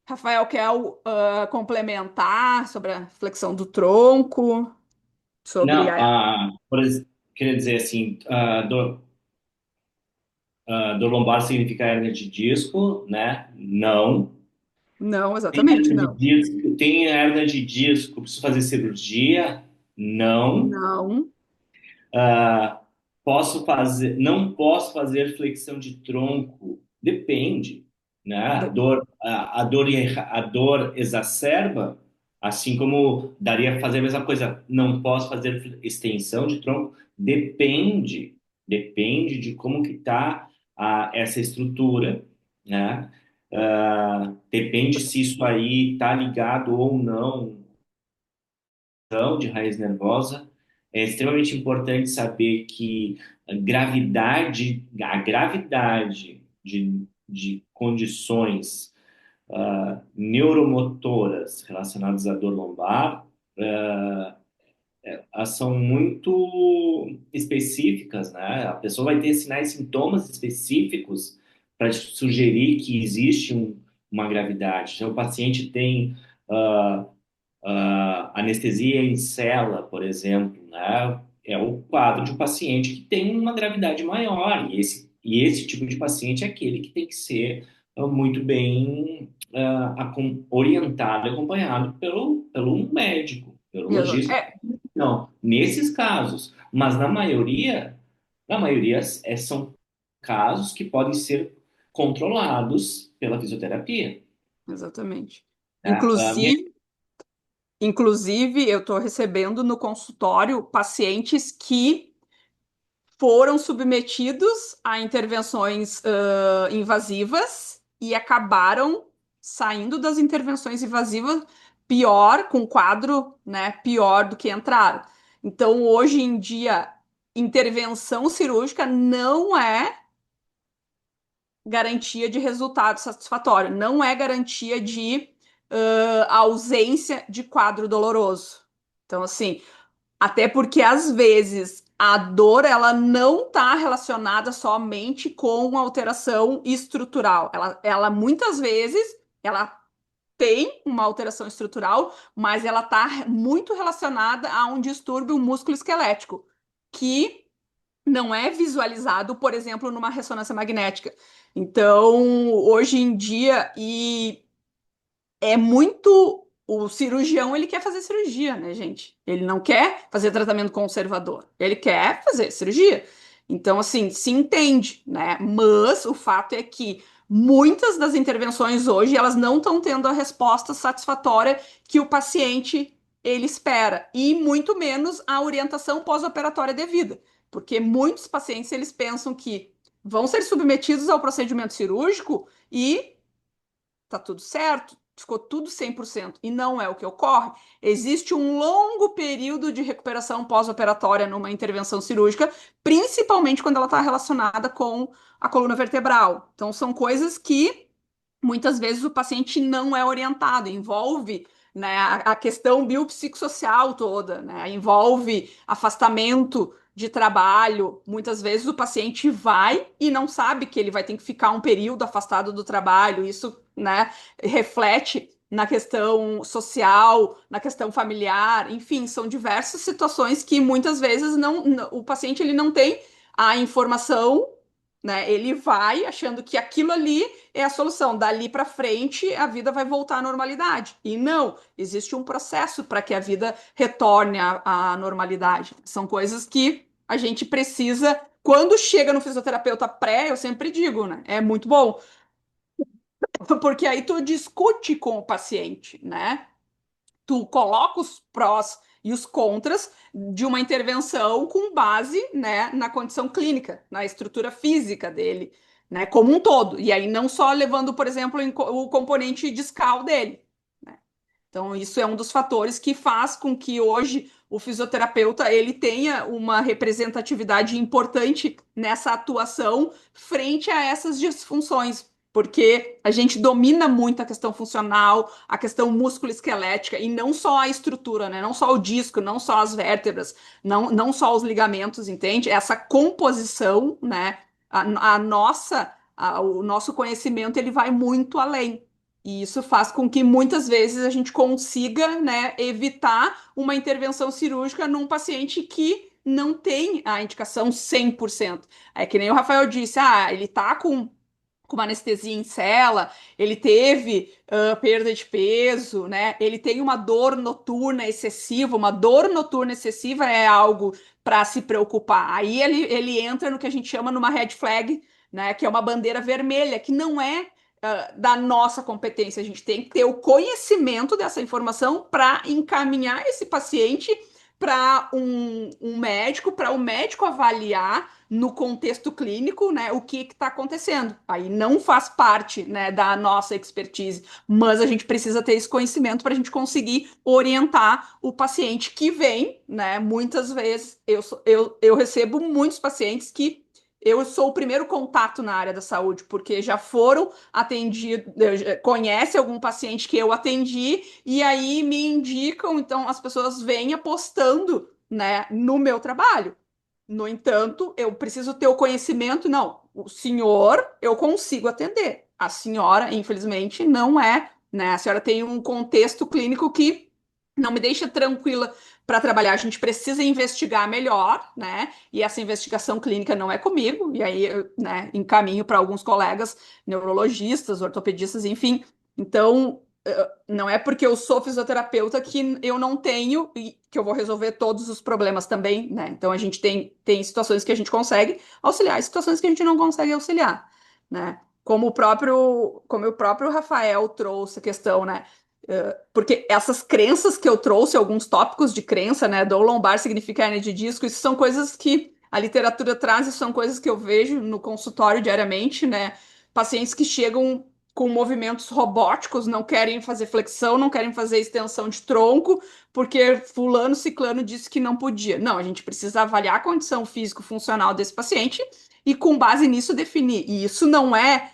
Speaker 1: Rafael quer complementar sobre a flexão do tronco, sobre
Speaker 2: Não,
Speaker 1: a.
Speaker 2: queria dizer assim, dor lombar significa hérnia de disco, né? Não.
Speaker 1: Não,
Speaker 2: Tem
Speaker 1: exatamente,
Speaker 2: hérnia de
Speaker 1: não.
Speaker 2: disco, tem hérnia de disco, preciso fazer cirurgia? Não.
Speaker 1: Não.
Speaker 2: Ah, não posso fazer flexão de tronco. Depende, né? A dor exacerba, assim como daria fazer a mesma coisa. Não posso fazer extensão de tronco. Depende de como que tá essa estrutura, né? Depende se isso aí está ligado ou não de raiz nervosa. É extremamente importante saber que a gravidade de condições neuromotoras relacionadas à dor lombar elas são muito específicas, né? A pessoa vai ter sinais e sintomas específicos para sugerir que existe uma gravidade. Então, o paciente tem uh, anestesia em cela, por exemplo, né? É o quadro de um paciente que tem uma gravidade maior, e esse tipo de paciente é aquele que tem que ser muito bem orientado e acompanhado pelo médico, pelo logista.
Speaker 1: É,
Speaker 2: Não, nesses casos, mas na maioria são casos que podem ser controlados pela fisioterapia.
Speaker 1: exatamente.
Speaker 2: Né?
Speaker 1: Inclusive, eu estou recebendo no consultório pacientes que foram submetidos a intervenções invasivas e acabaram saindo das intervenções invasivas pior, com quadro, né, pior do que entraram. Então, hoje em dia, intervenção cirúrgica não é garantia de resultado satisfatório, não é garantia de ausência de quadro doloroso. Então, assim, até porque às vezes a dor ela não está relacionada somente com alteração estrutural. Ela muitas vezes ela tem uma alteração estrutural, mas ela está muito relacionada a um distúrbio músculo-esquelético, que não é visualizado, por exemplo, numa ressonância magnética. Então, hoje em dia, e é muito. O cirurgião, ele quer fazer cirurgia, né, gente? Ele não quer fazer tratamento conservador. Ele quer fazer cirurgia. Então, assim, se entende, né? Mas o fato é que muitas das intervenções hoje, elas não estão tendo a resposta satisfatória que o paciente ele espera. E muito menos a orientação pós-operatória devida. Porque muitos pacientes, eles pensam que vão ser submetidos ao procedimento cirúrgico e tá tudo certo, ficou tudo 100%, e não é o que ocorre. Existe um longo período de recuperação pós-operatória numa intervenção cirúrgica, principalmente quando ela está relacionada com a coluna vertebral. Então, são coisas que muitas vezes o paciente não é orientado, envolve, né, a questão biopsicossocial toda, né, envolve afastamento de trabalho. Muitas vezes o paciente vai e não sabe que ele vai ter que ficar um período afastado do trabalho. Isso, né, reflete na questão social, na questão familiar, enfim, são diversas situações que muitas vezes o paciente ele não tem a informação, né? Ele vai achando que aquilo ali é a solução. Dali para frente, a vida vai voltar à normalidade. E não, existe um processo para que a vida retorne à normalidade. São coisas que a gente precisa. Quando chega no fisioterapeuta pré, eu sempre digo, né? É muito bom, porque aí tu discute com o paciente, né? Tu coloca os prós e os contras de uma intervenção com base, né, na condição clínica, na estrutura física dele, né, como um todo. E aí não só levando, por exemplo, o componente discal dele, né? Então isso é um dos fatores que faz com que hoje o fisioterapeuta ele tenha uma representatividade importante nessa atuação frente a essas disfunções, porque a gente domina muito a questão funcional, a questão músculo-esquelética, e não só a estrutura, né? Não só o disco, não só as vértebras, não só os ligamentos, entende? Essa composição, né? O nosso conhecimento ele vai muito além. E isso faz com que muitas vezes a gente consiga, né, evitar uma intervenção cirúrgica num paciente que não tem a indicação 100%. É que nem o Rafael disse, ele tá com uma anestesia em cela, ele teve perda de peso, né? Ele tem uma dor noturna excessiva. Uma dor noturna excessiva é algo para se preocupar. Aí ele entra no que a gente chama numa red flag, né? Que é uma bandeira vermelha, que não é da nossa competência. A gente tem que ter o conhecimento dessa informação para encaminhar esse paciente para um médico, para o médico avaliar no contexto clínico, né, o que está acontecendo. Aí não faz parte, né, da nossa expertise, mas a gente precisa ter esse conhecimento para a gente conseguir orientar o paciente que vem, né? Muitas vezes eu recebo muitos pacientes que eu sou o primeiro contato na área da saúde, porque já foram atendidos, conhece algum paciente que eu atendi, e aí me indicam, então as pessoas vêm apostando, né, no meu trabalho. No entanto, eu preciso ter o conhecimento. Não, o senhor eu consigo atender. A senhora, infelizmente, não é, né? A senhora tem um contexto clínico que não me deixa tranquila para trabalhar. A gente precisa investigar melhor, né? E essa investigação clínica não é comigo. E aí, né, encaminho para alguns colegas neurologistas, ortopedistas, enfim. Então, não é porque eu sou fisioterapeuta que eu não tenho e que eu vou resolver todos os problemas também, né? Então a gente tem situações que a gente consegue auxiliar e situações que a gente não consegue auxiliar, né? Como o próprio Rafael trouxe a questão, né? Porque essas crenças que eu trouxe, alguns tópicos de crença, né? Dor lombar significa hernia de disco, isso são coisas que a literatura traz, e são coisas que eu vejo no consultório diariamente, né? Pacientes que chegam com movimentos robóticos, não querem fazer flexão, não querem fazer extensão de tronco, porque fulano, ciclano disse que não podia. Não, a gente precisa avaliar a condição físico-funcional desse paciente e, com base nisso, definir. E isso não é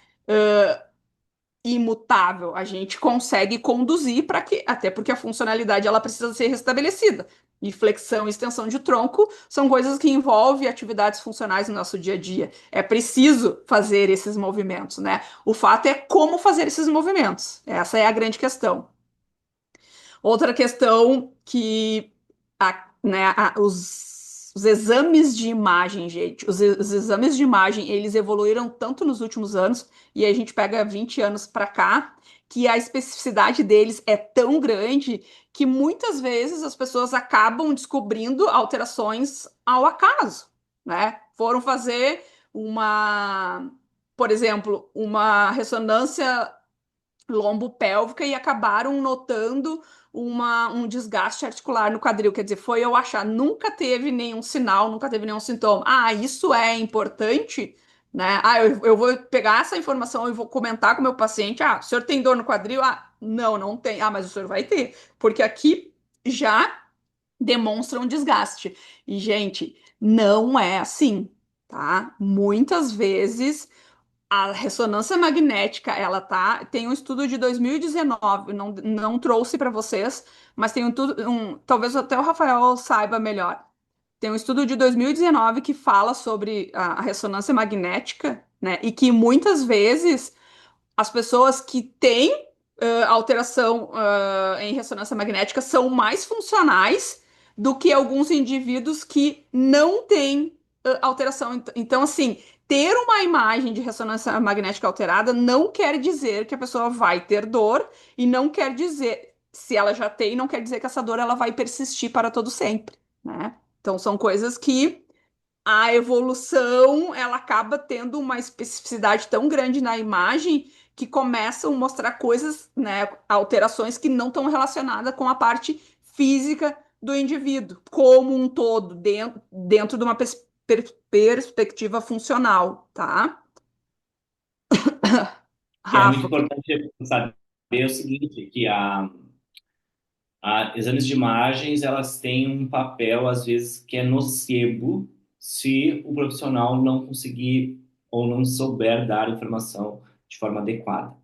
Speaker 1: imutável. A gente consegue conduzir para que, até porque a funcionalidade ela precisa ser restabelecida. E flexão e extensão de tronco são coisas que envolvem atividades funcionais no nosso dia a dia. É preciso fazer esses movimentos, né? O fato é como fazer esses movimentos. Essa é a grande questão. Outra questão que né, os exames de imagem, gente, os exames de imagem, eles evoluíram tanto nos últimos anos, e aí a gente pega 20 anos para cá, que a especificidade deles é tão grande que muitas vezes as pessoas acabam descobrindo alterações ao acaso, né? Foram fazer por exemplo, uma ressonância lombopélvica e acabaram notando um desgaste articular no quadril. Quer dizer, foi eu achar, nunca teve nenhum sinal, nunca teve nenhum sintoma. Isso é importante, né? Eu vou pegar essa informação e vou comentar com o meu paciente. O senhor tem dor no quadril? Não, não tem. Mas o senhor vai ter, porque aqui já demonstra um desgaste. E, gente, não é assim, tá? Muitas vezes a ressonância magnética, tem um estudo de 2019, não trouxe para vocês, mas tem talvez até o Rafael saiba melhor. Tem um estudo de 2019 que fala sobre a ressonância magnética, né? E que muitas vezes as pessoas que têm alteração em ressonância magnética são mais funcionais do que alguns indivíduos que não têm alteração. Então, assim, ter uma imagem de ressonância magnética alterada não quer dizer que a pessoa vai ter dor e não quer dizer, se ela já tem, não quer dizer que essa dor ela vai persistir para todo sempre, né? Então, são coisas que a evolução ela acaba tendo uma especificidade tão grande na imagem que começam a mostrar coisas, né, alterações que não estão relacionadas com a parte física do indivíduo, como um todo, dentro de uma perspectiva funcional, tá?
Speaker 2: Que é muito
Speaker 1: Rafa.
Speaker 2: importante saber o seguinte, que exames de imagens, elas têm um papel, às vezes, que é nocebo se o profissional não conseguir ou não souber dar informação de forma adequada.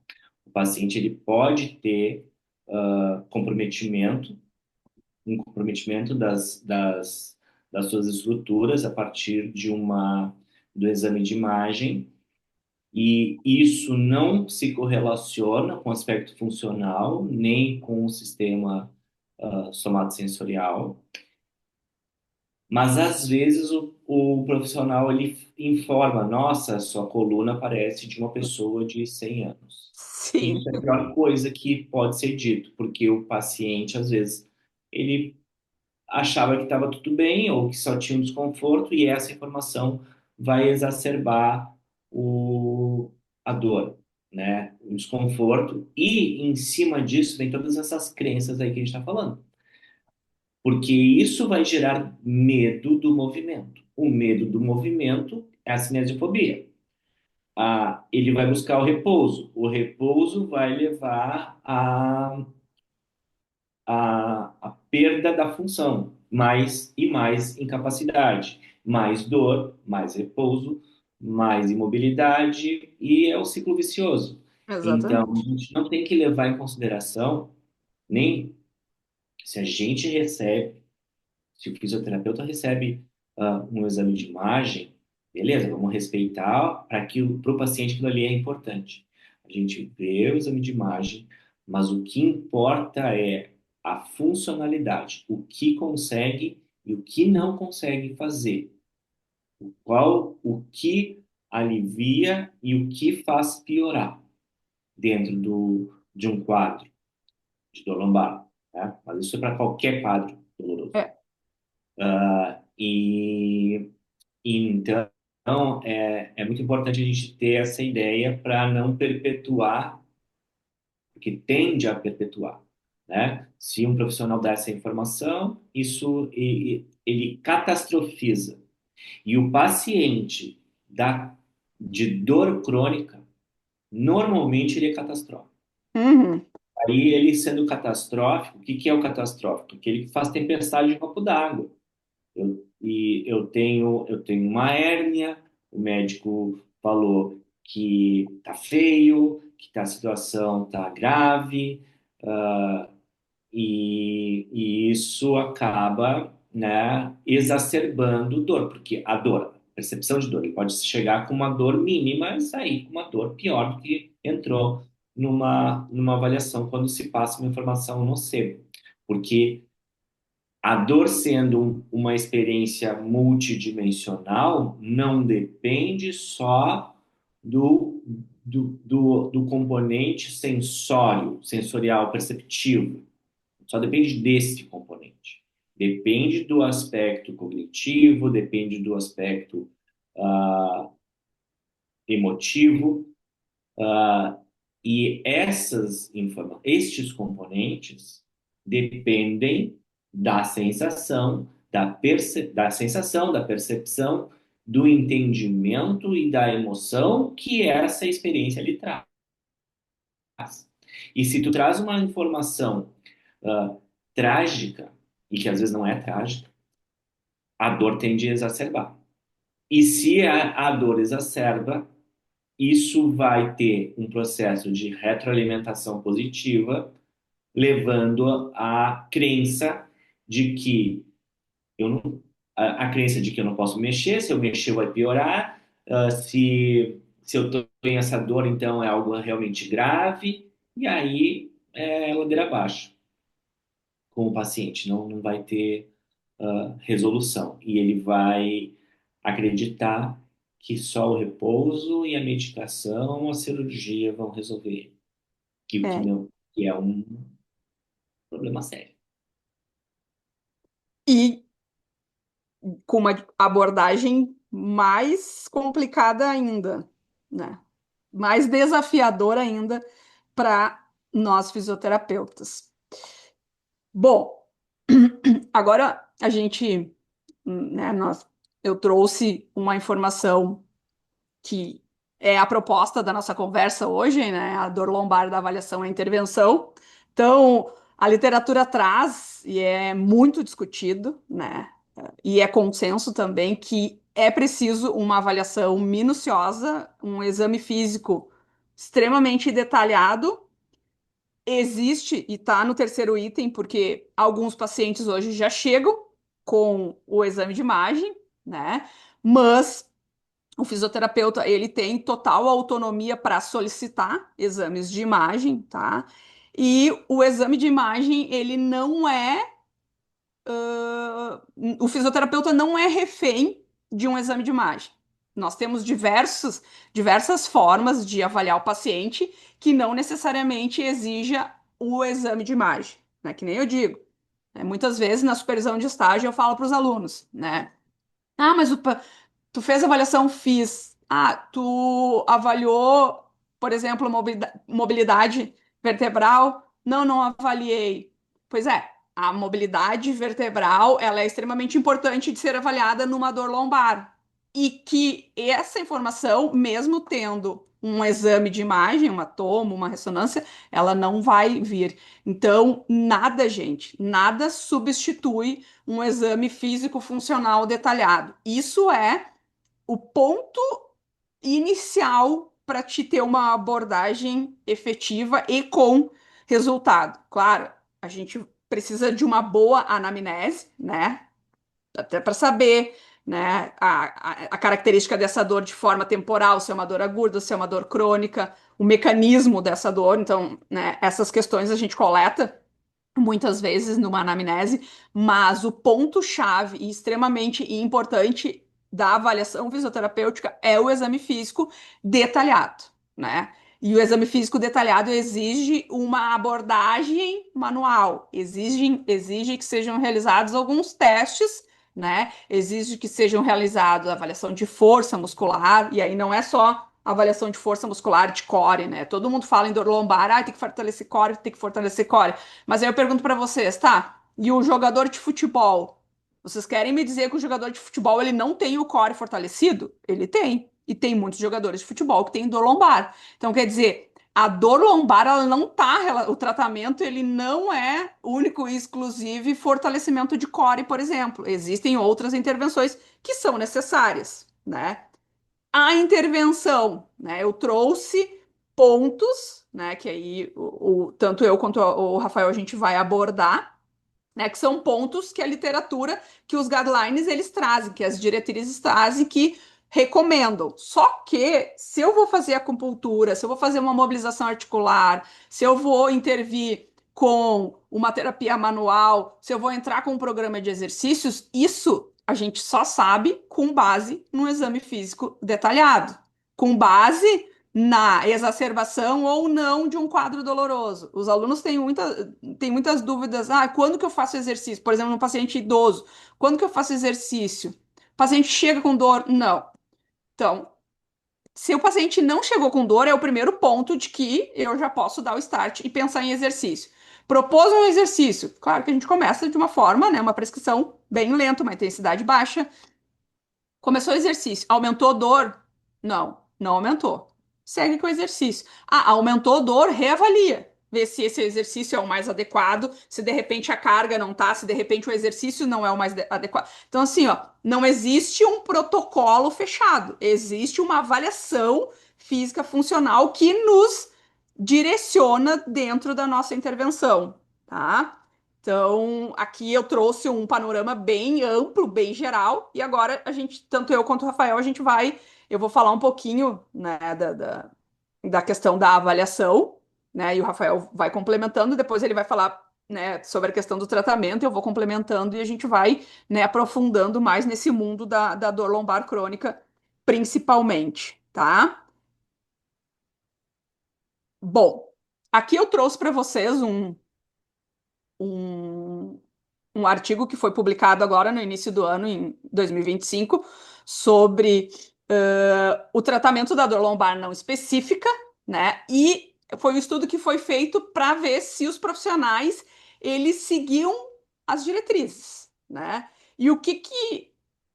Speaker 2: O paciente ele pode ter comprometimento, um comprometimento das suas estruturas a partir do exame de imagem, e isso não se correlaciona com o aspecto funcional, nem com o sistema somatosensorial, mas às vezes o profissional ele informa, nossa, sua coluna parece de uma pessoa de 100 anos.
Speaker 1: Sim,
Speaker 2: Isso é a pior coisa que pode ser dito, porque o paciente, às vezes, ele achava que estava tudo bem ou que só tinha um desconforto e essa informação vai exacerbar a dor, né? O desconforto e em cima disso vem todas essas crenças aí que a gente está falando, porque isso vai gerar medo do movimento. O medo do movimento é a cinesiofobia. Ele vai buscar o repouso vai levar a perda da função, mais e mais incapacidade, mais dor, mais repouso, mais imobilidade, e é o ciclo vicioso. Então, a
Speaker 1: exatamente.
Speaker 2: gente não tem que levar em consideração nem se a gente recebe, se o fisioterapeuta recebe um exame de imagem, beleza, vamos respeitar para que para o paciente aquilo ali é importante. A gente vê o exame de imagem, mas o que importa é a funcionalidade, o que consegue e o que não consegue fazer, o que alivia e o que faz piorar dentro de um quadro de dor lombar, né? Mas isso é para qualquer quadro doloroso.
Speaker 1: É.
Speaker 2: E então, é muito importante a gente ter essa ideia para não perpetuar, porque tende a perpetuar, né? Se um profissional dá essa informação, ele catastrofiza. E o paciente de dor crônica, normalmente ele é catastrófico.
Speaker 1: Uhum.
Speaker 2: Aí ele sendo catastrófico, o que que é o catastrófico? Que ele faz tempestade em copo d'água. Eu tenho uma hérnia, o médico falou que tá feio, que a situação tá grave, e isso acaba, né, exacerbando dor, porque a dor, a percepção de dor, ele pode chegar com uma dor mínima e sair com uma dor pior do que entrou numa avaliação quando se passa uma informação noceba. Porque a dor sendo uma experiência multidimensional, não depende só do componente sensorial, perceptivo. Só depende desse componente. Depende do aspecto cognitivo, depende do aspecto emotivo, e estes componentes dependem da sensação, da percepção, do entendimento e da emoção que essa experiência lhe traz. E se tu traz uma informação ah, trágica, e que às vezes não é trágica, a dor tende a exacerbar. E se a dor exacerba, isso vai ter um processo de retroalimentação positiva, levando à crença de que eu não, a crença de que eu não posso mexer, se eu mexer vai piorar, se eu tenho essa dor, então é algo realmente grave, e aí é ladeira abaixo com o paciente, não vai ter resolução. E ele vai acreditar que só o repouso e a medicação, a cirurgia vão resolver, que
Speaker 1: É.
Speaker 2: não, que é um problema sério.
Speaker 1: E com uma abordagem mais complicada ainda, né? Mais desafiadora ainda para nós fisioterapeutas. Bom, agora a gente, né, eu trouxe uma informação que é a proposta da nossa conversa hoje, né? A dor lombar da avaliação e intervenção. Então, a literatura traz, e é muito discutido, né? E é consenso também que é preciso uma avaliação minuciosa, um exame físico extremamente detalhado. Existe, e está no terceiro item, porque alguns pacientes hoje já chegam com o exame de imagem, né? Mas o fisioterapeuta, ele tem total autonomia para solicitar exames de imagem, tá? E o exame de imagem, ele não é. O fisioterapeuta não é refém de um exame de imagem. Nós temos diversas formas de avaliar o paciente que não necessariamente exija o exame de imagem, né? Que nem eu digo, né? Muitas vezes na supervisão de estágio eu falo para os alunos, né? Ah, mas tu fez avaliação? Fiz. Ah, tu avaliou, por exemplo, mobilidade vertebral? Não, não avaliei. Pois é, a mobilidade vertebral, ela é extremamente importante de ser avaliada numa dor lombar. E que essa informação, mesmo tendo um exame de imagem, uma toma, uma ressonância, ela não vai vir. Então, nada, gente, nada substitui um exame físico funcional detalhado. Isso é o ponto inicial para te ter uma abordagem efetiva e com resultado. Claro, a gente precisa de uma boa anamnese, né? Até para saber, né, a característica dessa dor de forma temporal, se é uma dor aguda, se é uma dor crônica, o mecanismo dessa dor. Então, né, essas questões a gente coleta muitas vezes numa anamnese, mas o ponto-chave e extremamente importante da avaliação fisioterapêutica é o exame físico detalhado, né? E o exame físico detalhado exige uma abordagem manual, exige que sejam realizados alguns testes, né? Exige que sejam realizados a avaliação de força muscular, e aí não é só avaliação de força muscular de core, né? Todo mundo fala em dor lombar, ah, tem que fortalecer core, tem que fortalecer core. Mas aí eu pergunto para vocês, tá? E o jogador de futebol? Vocês querem me dizer que o jogador de futebol ele não tem o core fortalecido? Ele tem. E tem muitos jogadores de futebol que têm dor lombar. Então, quer dizer, a dor lombar, ela não tá, o tratamento, ele não é único e exclusivo fortalecimento de core, por exemplo. Existem outras intervenções que são necessárias, né? A intervenção, né? Eu trouxe pontos, né? Que aí tanto eu quanto o Rafael a gente vai abordar, né? Que são pontos que a literatura, que os guidelines eles trazem, que as diretrizes trazem, que recomendam. Só que se eu vou fazer acupuntura, se eu vou fazer uma mobilização articular, se eu vou intervir com uma terapia manual, se eu vou entrar com um programa de exercícios, isso a gente só sabe com base no exame físico detalhado, com base na exacerbação ou não de um quadro doloroso. Os alunos têm muitas dúvidas. Ah, quando que eu faço exercício? Por exemplo, no paciente idoso, quando que eu faço exercício? O paciente chega com dor? Não. Então, se o paciente não chegou com dor, é o primeiro ponto de que eu já posso dar o start e pensar em exercício. Propôs um exercício. Claro que a gente começa de uma forma, né? Uma prescrição bem lenta, uma intensidade baixa. Começou o exercício. Aumentou dor? Não, não aumentou. Segue com o exercício. Ah, aumentou dor? Reavalia. Vê se esse exercício é o mais adequado, se de repente a carga não tá, se de repente o exercício não é o mais adequado. Então, assim, ó, não existe um protocolo fechado, existe uma avaliação física funcional que nos direciona dentro da nossa intervenção, tá? Então, aqui eu trouxe um panorama bem amplo, bem geral, e agora a gente, tanto eu quanto o Rafael, eu vou falar um pouquinho, né, da questão da avaliação, né? E o Rafael vai complementando, depois ele vai falar, né, sobre a questão do tratamento, eu vou complementando e a gente vai, né, aprofundando mais nesse mundo da dor lombar crônica, principalmente, tá? Bom, aqui eu trouxe para vocês um, um artigo que foi publicado agora no início do ano, em 2025, sobre o tratamento da dor lombar não específica, né? E foi um estudo que foi feito para ver se os profissionais eles seguiam as diretrizes, né? E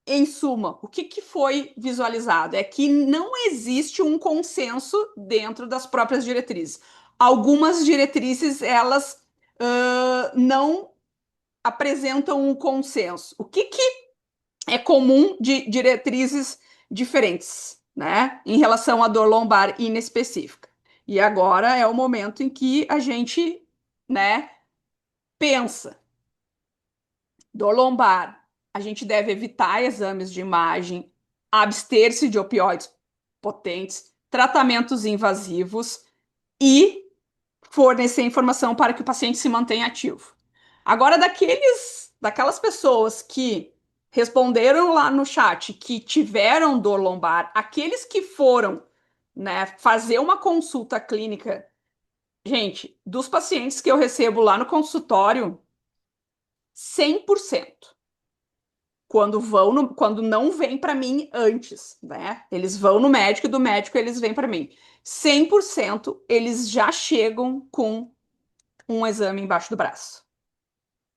Speaker 1: em suma, o que foi visualizado? É que não existe um consenso dentro das próprias diretrizes. Algumas diretrizes, elas não apresentam um consenso. O que é comum de diretrizes diferentes, né, em relação à dor lombar inespecífica? E agora é o momento em que a gente, né, pensa. Dor lombar, a gente deve evitar exames de imagem, abster-se de opioides potentes, tratamentos invasivos e fornecer informação para que o paciente se mantenha ativo. Agora, daquelas pessoas que responderam lá no chat que tiveram dor lombar, aqueles que foram, né, fazer uma consulta clínica, gente, dos pacientes que eu recebo lá no consultório, 100% quando não vem para mim antes, né? Eles vão no médico e do médico eles vêm para mim. 100% eles já chegam com um exame embaixo do braço.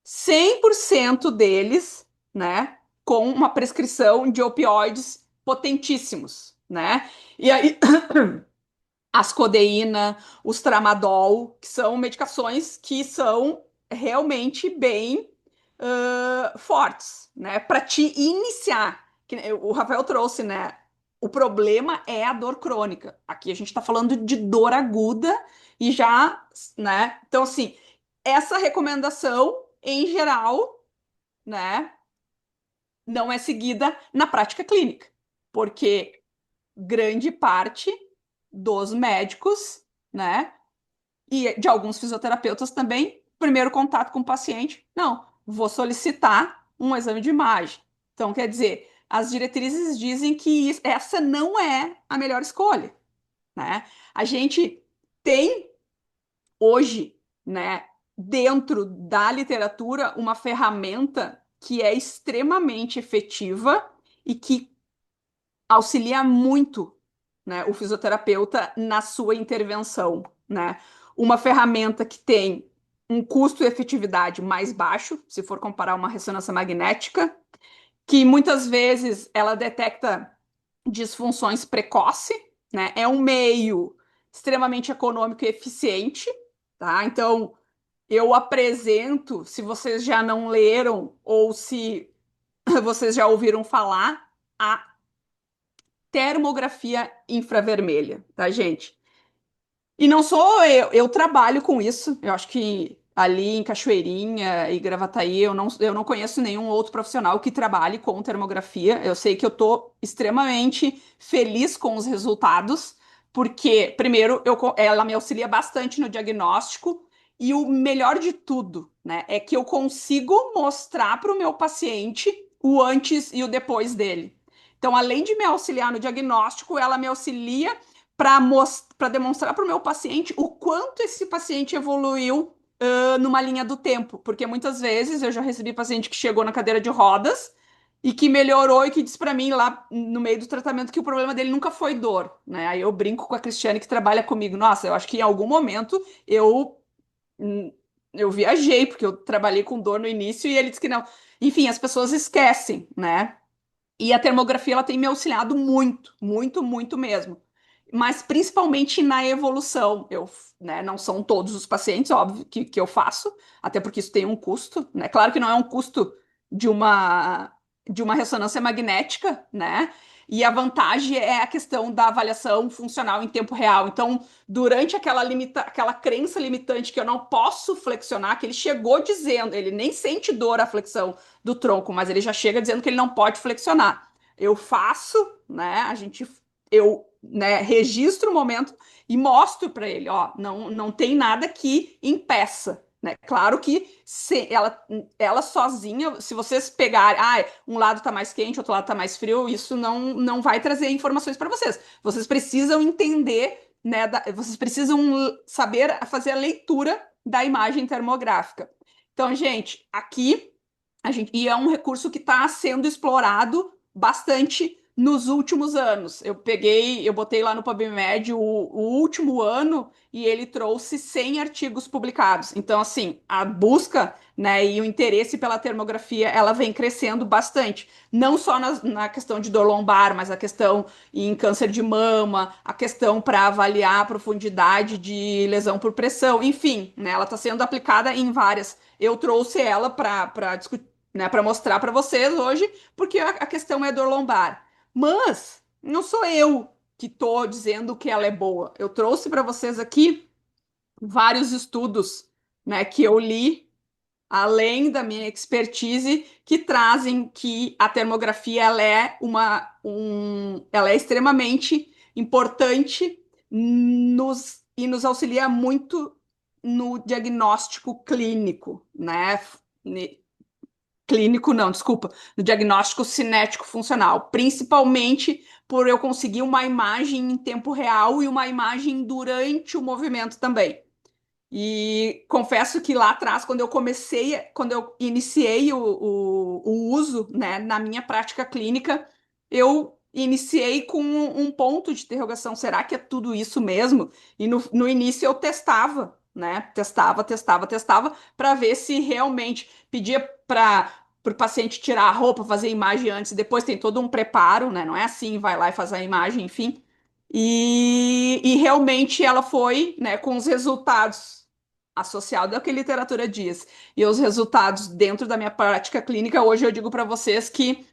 Speaker 1: 100% deles, né, com uma prescrição de opioides potentíssimos, né? E aí, as codeína, os tramadol, que são medicações que são realmente bem fortes, né? Para te iniciar. O Rafael trouxe, né? O problema é a dor crônica. Aqui a gente está falando de dor aguda e já, né? Então, assim, essa recomendação, em geral, né, não é seguida na prática clínica, porque grande parte dos médicos, né, e de alguns fisioterapeutas também, primeiro contato com o paciente, não, vou solicitar um exame de imagem. Então, quer dizer, as diretrizes dizem que essa não é a melhor escolha, né? A gente tem hoje, né, dentro da literatura, uma ferramenta que é extremamente efetiva e que auxilia muito, né, o fisioterapeuta na sua intervenção, né? Uma ferramenta que tem um custo e efetividade mais baixo, se for comparar uma ressonância magnética, que muitas vezes ela detecta disfunções precoce, né? É um meio extremamente econômico e eficiente, tá? Então, eu apresento, se vocês já não leram ou se vocês já ouviram falar, a termografia infravermelha, tá, gente? E não sou eu trabalho com isso. Eu acho que ali em Cachoeirinha e Gravataí eu não conheço nenhum outro profissional que trabalhe com termografia. Eu sei que eu estou extremamente feliz com os resultados, porque, primeiro, ela me auxilia bastante no diagnóstico, e o melhor de tudo, né, é que eu consigo mostrar para o meu paciente o antes e o depois dele. Então, além de me auxiliar no diagnóstico, ela me auxilia para demonstrar para o meu paciente o quanto esse paciente evoluiu numa linha do tempo, porque muitas vezes eu já recebi paciente que chegou na cadeira de rodas e que melhorou e que disse para mim lá no meio do tratamento que o problema dele nunca foi dor, né? Aí eu brinco com a Cristiane que trabalha comigo. Nossa, eu acho que em algum momento hum, eu viajei, porque eu trabalhei com dor no início e ele disse que não. Enfim, as pessoas esquecem, né? E a termografia ela tem me auxiliado muito, muito, muito mesmo. Mas principalmente na evolução. Né, não são todos os pacientes, óbvio, que eu faço, até porque isso tem um custo, né? Claro que não é um custo de uma ressonância magnética, né? E a vantagem é a questão da avaliação funcional em tempo real. Então, durante aquela crença limitante que eu não posso flexionar, que ele chegou dizendo, ele nem sente dor a flexão do tronco, mas ele já chega dizendo que ele não pode flexionar. Eu faço, né? Eu né, registro o momento e mostro para ele, ó, não tem nada que impeça, né? Claro que ela sozinha, se vocês pegarem, um lado tá mais quente, outro lado tá mais frio, isso não vai trazer informações para vocês. Vocês precisam entender, né, vocês precisam saber fazer a leitura da imagem termográfica. Então, gente, aqui e é um recurso que está sendo explorado bastante nos últimos anos. Eu botei lá no PubMed o último ano e ele trouxe 100 artigos publicados. Então, assim, a busca, né, e o interesse pela termografia, ela vem crescendo bastante. Não só na questão de dor lombar, mas a questão em câncer de mama, a questão para avaliar a profundidade de lesão por pressão, enfim, né, ela está sendo aplicada em várias. Eu trouxe ela para discutir, né, para mostrar para vocês hoje, porque a questão é dor lombar. Mas não sou eu que estou dizendo que ela é boa. Eu trouxe para vocês aqui vários estudos, né, que eu li, além da minha expertise, que trazem que a termografia ela é extremamente importante e nos auxilia muito no diagnóstico clínico, né? Clínico, não, desculpa, no diagnóstico cinético funcional, principalmente por eu conseguir uma imagem em tempo real e uma imagem durante o movimento também. E confesso que lá atrás, quando eu iniciei o uso, né, na minha prática clínica, eu iniciei com um ponto de interrogação: será que é tudo isso mesmo? E no início eu testava, né? Testava, para ver se realmente pedia para o paciente tirar a roupa, fazer a imagem antes, e depois tem todo um preparo, né? Não é assim, vai lá e faz a imagem, enfim. E realmente ela foi, né, com os resultados associados ao que a literatura diz e os resultados dentro da minha prática clínica, hoje eu digo para vocês que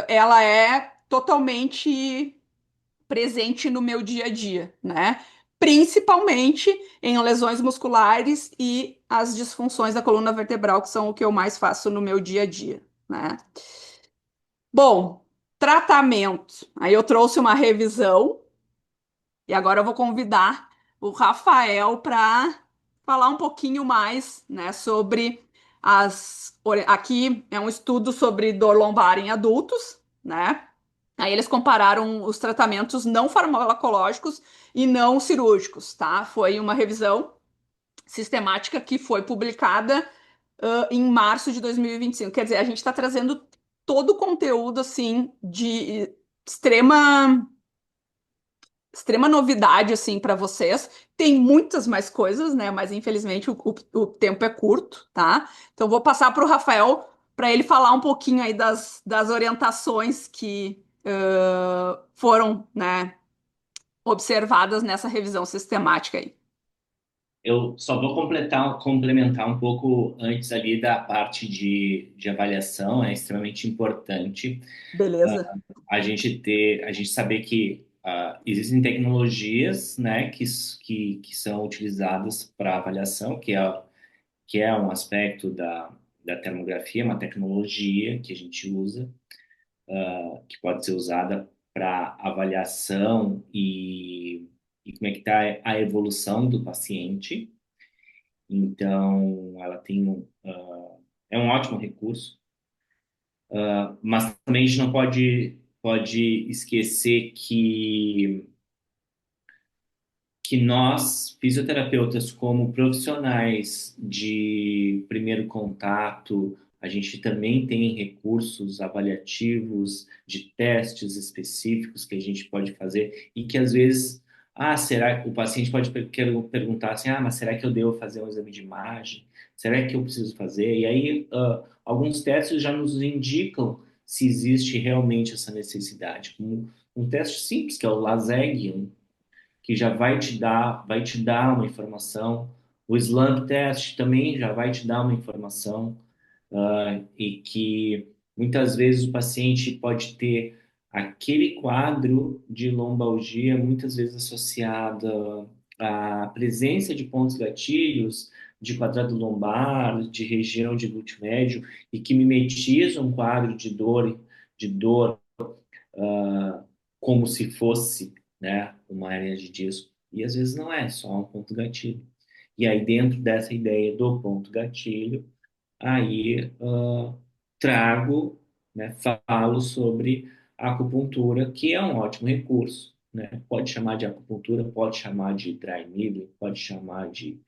Speaker 1: ela é totalmente presente no meu dia a dia, né? Principalmente em lesões musculares e as disfunções da coluna vertebral, que são o que eu mais faço no meu dia a dia, né? Bom, tratamento. Aí eu trouxe uma revisão e agora eu vou convidar o Rafael para falar um pouquinho mais, né, sobre Aqui é um estudo sobre dor lombar em adultos, né? Aí eles compararam os tratamentos não farmacológicos e não cirúrgicos, tá? Foi uma revisão sistemática que foi publicada em março de 2025. Quer dizer, a gente está trazendo todo o conteúdo assim de extrema extrema novidade assim para vocês. Tem muitas mais coisas, né? Mas infelizmente o tempo é curto, tá? Então vou passar para o Rafael para ele falar um pouquinho aí das orientações que foram, né, observadas nessa revisão sistemática aí.
Speaker 2: Eu só vou complementar um pouco antes ali da parte de avaliação, é extremamente importante
Speaker 1: Beleza?
Speaker 2: a gente saber que existem tecnologias, né, que são utilizadas para avaliação, que é um aspecto da termografia, uma tecnologia que a gente usa, que pode ser usada para avaliação e como é que está a evolução do paciente. Então, ela tem é um ótimo recurso, mas também a gente não pode esquecer que nós, fisioterapeutas, como profissionais de primeiro contato, a gente também tem recursos avaliativos de testes específicos que a gente pode fazer e que às vezes, será que o paciente pode perguntar assim, mas será que eu devo fazer um exame de imagem? Será que eu preciso fazer? E aí, alguns testes já nos indicam se existe realmente essa necessidade, como um teste simples, que é o LASEG, que já vai te dar uma informação. O SLAMP test também já vai te dar uma informação, e que muitas vezes o paciente pode ter aquele quadro de lombalgia muitas vezes associado à presença de pontos gatilhos, de quadrado lombar, de região de glúteo médio, e que mimetiza um quadro de dor como se fosse, né, uma hernia de disco. E às vezes não é, só um ponto gatilho. E aí, dentro dessa ideia do ponto gatilho, aí trago, né, falo sobre a acupuntura, que é um ótimo recurso, né? Pode chamar de acupuntura, pode chamar de dry needling, pode chamar de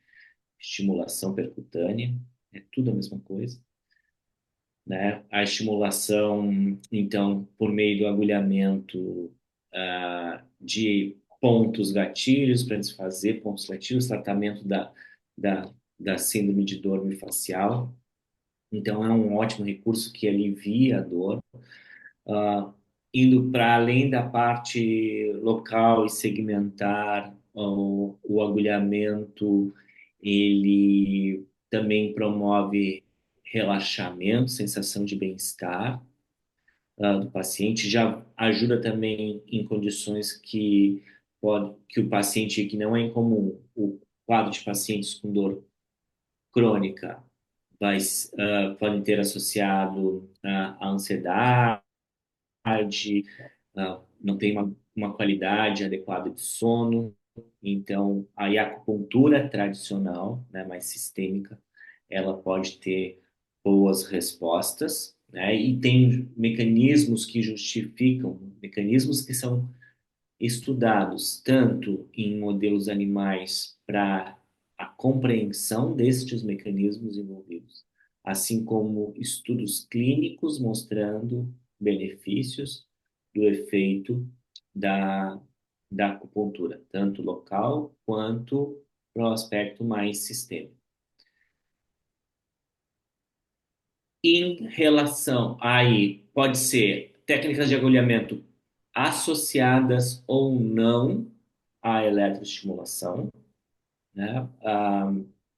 Speaker 2: estimulação percutânea, é tudo a mesma coisa, né? A estimulação, então, por meio do agulhamento de pontos gatilhos para desfazer pontos gatilhos, tratamento da, da síndrome de dor miofascial. Então, é um ótimo recurso que alivia a dor. Ah, indo para além da parte local e segmentar, o agulhamento, ele também promove relaxamento, sensação de bem-estar, do paciente, já ajuda também em condições que o paciente, que não é incomum, o quadro de pacientes com dor crônica vai, podem ter associado a ansiedade, não tem uma qualidade adequada de sono. Então, aí a acupuntura tradicional, né, mais sistêmica, ela pode ter boas respostas, né, e tem mecanismos que justificam, mecanismos que são estudados tanto em modelos animais para a compreensão destes mecanismos envolvidos, assim como estudos clínicos mostrando benefícios do efeito da, da acupuntura, tanto local quanto para o aspecto mais sistêmico. Em relação aí, pode ser técnicas de agulhamento associadas ou não à eletroestimulação, né?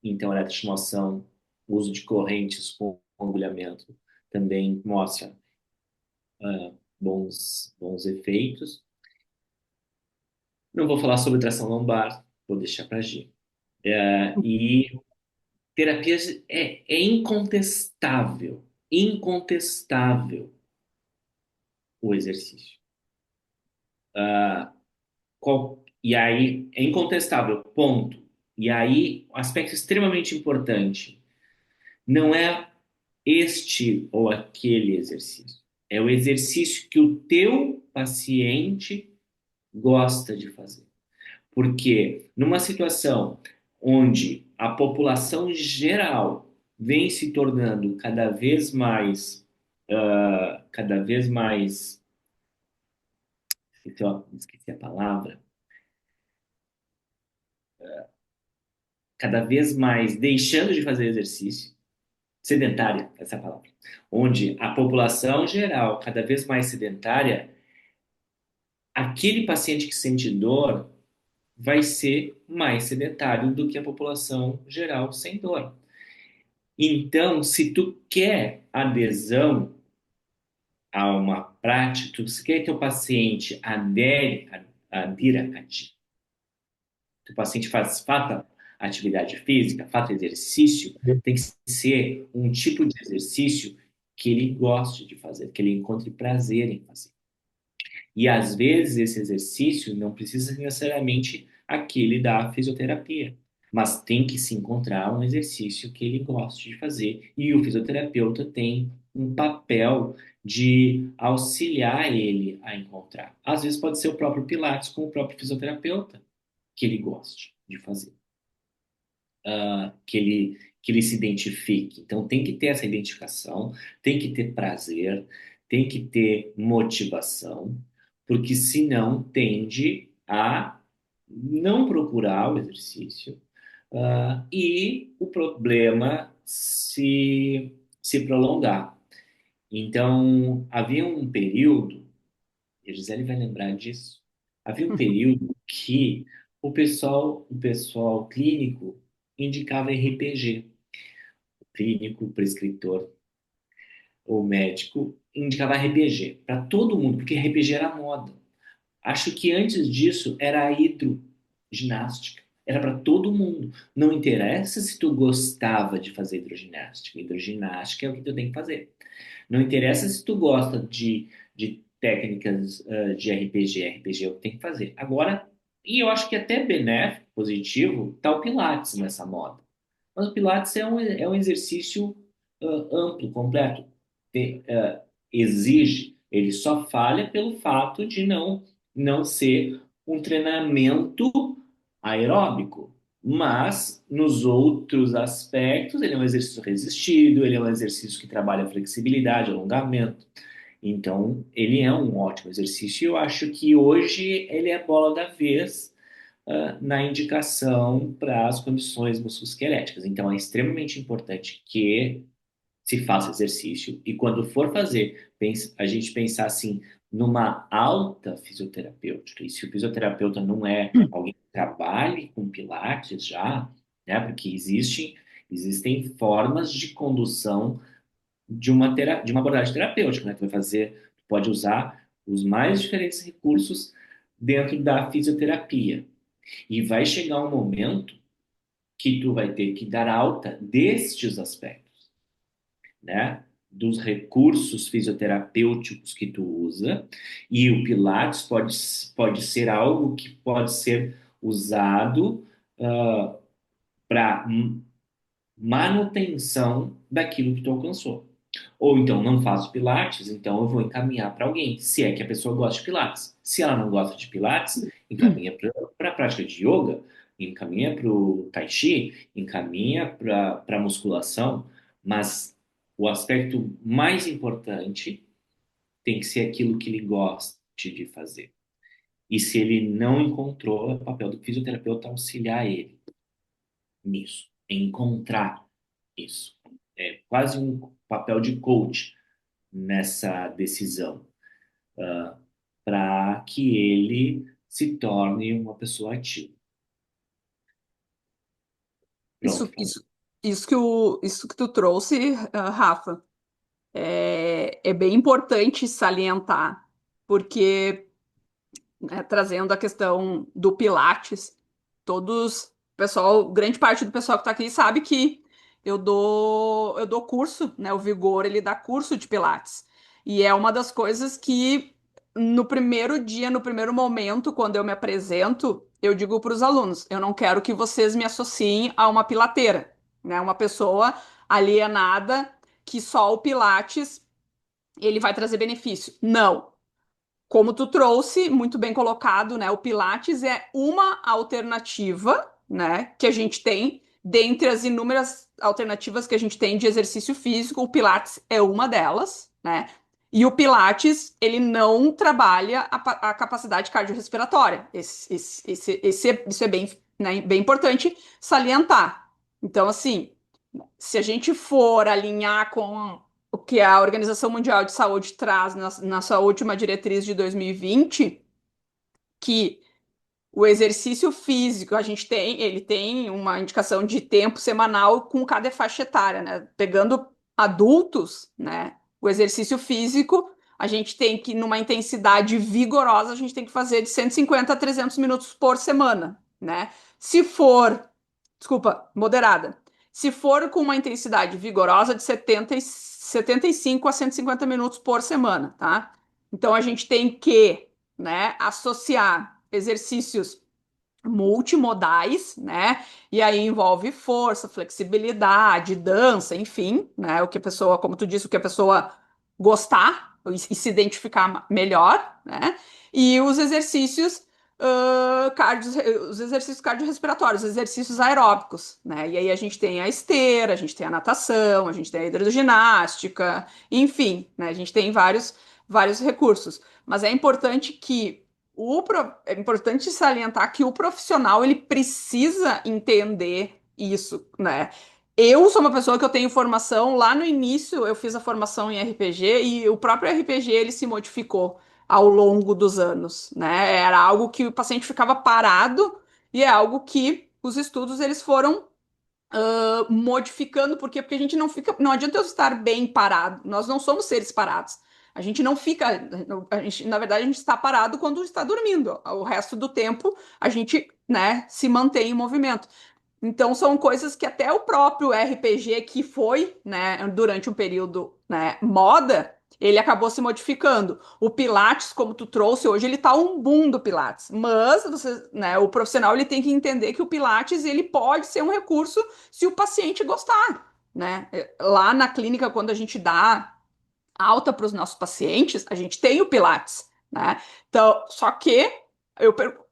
Speaker 2: Então, a eletroestimulação, o uso de correntes com agulhamento também mostra bons efeitos. Não vou falar sobre tração lombar, vou deixar para Gi. E terapias é incontestável, incontestável o exercício. E aí, é incontestável, ponto. E aí, um aspecto extremamente importante, não é este ou aquele exercício. É o exercício que o teu paciente gosta de fazer. Porque numa situação onde a população geral vem se tornando cada vez mais, esqueci a palavra, cada vez mais deixando de fazer exercício, sedentária, essa é a palavra, onde a população geral cada vez mais sedentária, aquele paciente que sente dor vai ser mais sedentário do que a população geral sem dor. Então, se tu quer adesão a uma prática, tu se quer que o paciente adira a ti, que o paciente faça atividade física, faça exercício, tem que ser um tipo de exercício que ele goste de fazer, que ele encontre prazer em fazer. E às vezes esse exercício não precisa ser necessariamente aquele da fisioterapia, mas tem que se encontrar um exercício que ele goste de fazer. E o fisioterapeuta tem um papel de auxiliar ele a encontrar. Às vezes pode ser o próprio Pilates com o próprio fisioterapeuta que ele goste de fazer, que ele se identifique. Então tem que ter essa identificação, tem que ter prazer, tem que ter motivação, porque senão tende a não procurar o exercício, e o problema se prolongar. Então, havia um período, e a Gisele vai lembrar disso, havia um período que o pessoal clínico indicava RPG. O clínico, o prescritor, o médico indicava RPG para todo mundo, porque RPG era moda. Acho que antes disso era a hidroginástica. Era para todo mundo. Não interessa se tu gostava de fazer hidroginástica. Hidroginástica é o que tu tem que fazer. Não interessa se tu gosta de técnicas de RPG. RPG é o que tem que fazer. Agora, e eu acho que até benéfico, positivo, tá o Pilates nessa moda. Mas o Pilates é um exercício amplo, completo. Exige, ele só falha pelo fato de não ser um treinamento aeróbico. Mas, nos outros aspectos, ele é um exercício resistido, ele é um exercício que trabalha flexibilidade, alongamento. Então, ele é um ótimo exercício e eu acho que hoje ele é a bola da vez na indicação para as condições musculoesqueléticas. Então, é extremamente importante que se faça exercício e quando for fazer, a gente pensar assim numa alta fisioterapêutica. E se o fisioterapeuta não é alguém que trabalhe com pilates já, né? Porque existem formas de condução de uma abordagem terapêutica, né? Tu vai fazer, tu pode usar os mais diferentes recursos dentro da fisioterapia. E vai chegar um momento que tu vai ter que dar alta destes aspectos, né? Dos recursos fisioterapêuticos que tu usa, e o Pilates pode ser algo que pode ser usado para manutenção daquilo que tu alcançou. Ou então, não faço Pilates, então eu vou encaminhar para alguém, se é que a pessoa gosta de Pilates. Se ela não gosta de Pilates, encaminha para a prática de yoga, encaminha para o Tai Chi, encaminha para a musculação, mas o aspecto mais importante tem que ser aquilo que ele goste de fazer. E se ele não encontrou, é o papel do fisioterapeuta auxiliar ele nisso, encontrar isso. É quase um papel de coach nessa decisão, para que ele se torne uma pessoa ativa. Pronto,
Speaker 1: Isso,
Speaker 2: falei.
Speaker 1: isso, isso que tu trouxe, Rafa, é bem importante salientar, porque, né, trazendo a questão do Pilates, grande parte do pessoal que está aqui sabe que eu dou curso, né? O Vigor, ele dá curso de Pilates. E é uma das coisas que no primeiro dia, no primeiro momento, quando eu me apresento, eu digo para os alunos, eu não quero que vocês me associem a uma pilateira, né? Uma pessoa alienada que só o Pilates ele vai trazer benefício. Não. Como tu trouxe, muito bem colocado, né? O Pilates é uma alternativa, né, que a gente tem dentre as inúmeras alternativas que a gente tem de exercício físico, o Pilates é uma delas, né? E o Pilates, ele não trabalha a capacidade cardiorrespiratória. Isso é bem, né, bem importante salientar. Então, assim, se a gente for alinhar com o que a Organização Mundial de Saúde traz na sua última diretriz de 2020, que o exercício físico, ele tem uma indicação de tempo semanal com cada faixa etária, né? Pegando adultos, né? O exercício físico, a gente tem que, numa intensidade vigorosa, a gente tem que fazer de 150 a 300 minutos por semana, né? Se for, desculpa, moderada. Se for com uma intensidade vigorosa de 75 a 150 minutos por semana, tá? Então a gente tem que, né, associar exercícios multimodais, né? E aí envolve força, flexibilidade, dança, enfim, né? O que a pessoa, como tu disse, o que a pessoa gostar e se identificar melhor, né? E os exercícios cardiorrespiratórios, os exercícios aeróbicos, né? E aí a gente tem a esteira, a gente tem a natação, a gente tem a hidroginástica, enfim, né? A gente tem vários recursos. Mas é importante salientar que o profissional ele precisa entender isso, né? Eu sou uma pessoa que eu tenho formação, lá no início eu fiz a formação em RPG e o próprio RPG ele se modificou ao longo dos anos, né? Era algo que o paciente ficava parado e é algo que os estudos eles foram modificando, por quê? Porque a gente não fica, não adianta eu estar bem parado, nós não somos seres parados. A gente não fica, na verdade, a gente está parado quando está dormindo. O resto do tempo a gente, né, se mantém em movimento. Então são coisas que até o próprio RPG que foi, né, durante um período, né, moda, Ele acabou se modificando. O Pilates, como tu trouxe hoje, ele tá um boom do Pilates. Mas você, né, o profissional ele tem que entender que o Pilates ele pode ser um recurso se o paciente gostar, né? Lá na clínica, quando a gente dá alta para os nossos pacientes, a gente tem o Pilates, né? Então, só que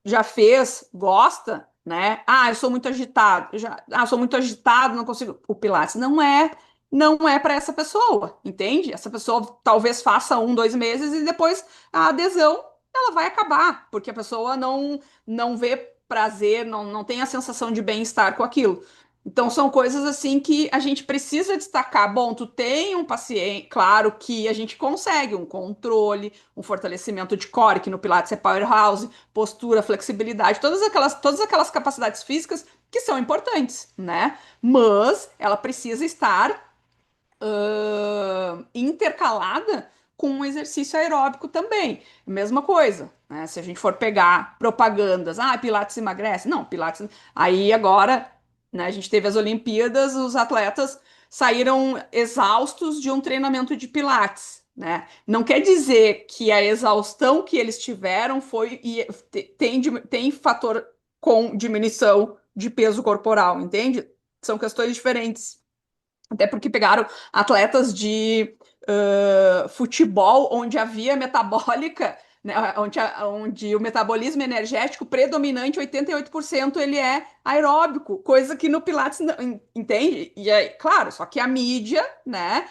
Speaker 1: já fez, gosta, né? Ah, eu sou muito agitado, sou muito agitado, não consigo. O Pilates não é para essa pessoa, entende? Essa pessoa talvez faça 1, 2 meses e depois a adesão ela vai acabar, porque a pessoa não vê prazer, não tem a sensação de bem-estar com aquilo. Então, são coisas assim que a gente precisa destacar. Bom, tu tem um paciente, claro que a gente consegue um controle, um fortalecimento de core, que no Pilates é powerhouse, postura, flexibilidade, todas aquelas capacidades físicas que são importantes, né? Mas ela precisa estar intercalada com um exercício aeróbico também. Mesma coisa, né? Se a gente for pegar propagandas, Pilates emagrece. Não, Pilates. Aí agora, né, a gente teve as Olimpíadas, os atletas saíram exaustos de um treinamento de Pilates. Né? Não quer dizer que a exaustão que eles tiveram foi e tem fator com diminuição de peso corporal, entende? São questões diferentes. Até porque pegaram atletas de futebol onde havia metabólica, né, onde o metabolismo energético predominante, 88% ele é aeróbico, coisa que no Pilates não, entende? E aí, claro, só que a mídia, né,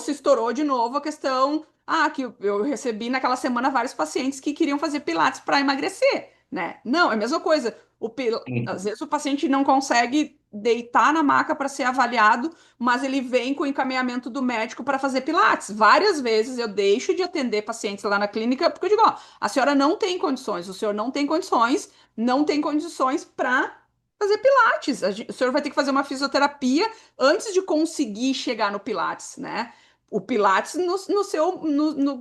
Speaker 1: estourou de novo a questão, que eu recebi naquela semana vários pacientes que queriam fazer Pilates para emagrecer, né? Não, é a mesma coisa. Às vezes o paciente não consegue deitar na maca para ser avaliado, mas ele vem com o encaminhamento do médico para fazer Pilates. Várias vezes eu deixo de atender pacientes lá na clínica porque eu digo, ó, a senhora não tem condições, o senhor não tem condições para fazer Pilates. O senhor vai ter que fazer uma fisioterapia antes de conseguir chegar no Pilates, né? O Pilates no seu,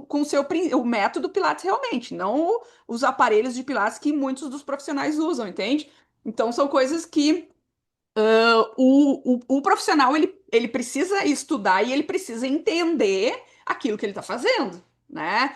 Speaker 1: com o seu o método Pilates realmente, não os aparelhos de Pilates que muitos dos profissionais usam, entende? Então são coisas que o profissional ele precisa estudar e ele precisa entender aquilo que ele está fazendo, né?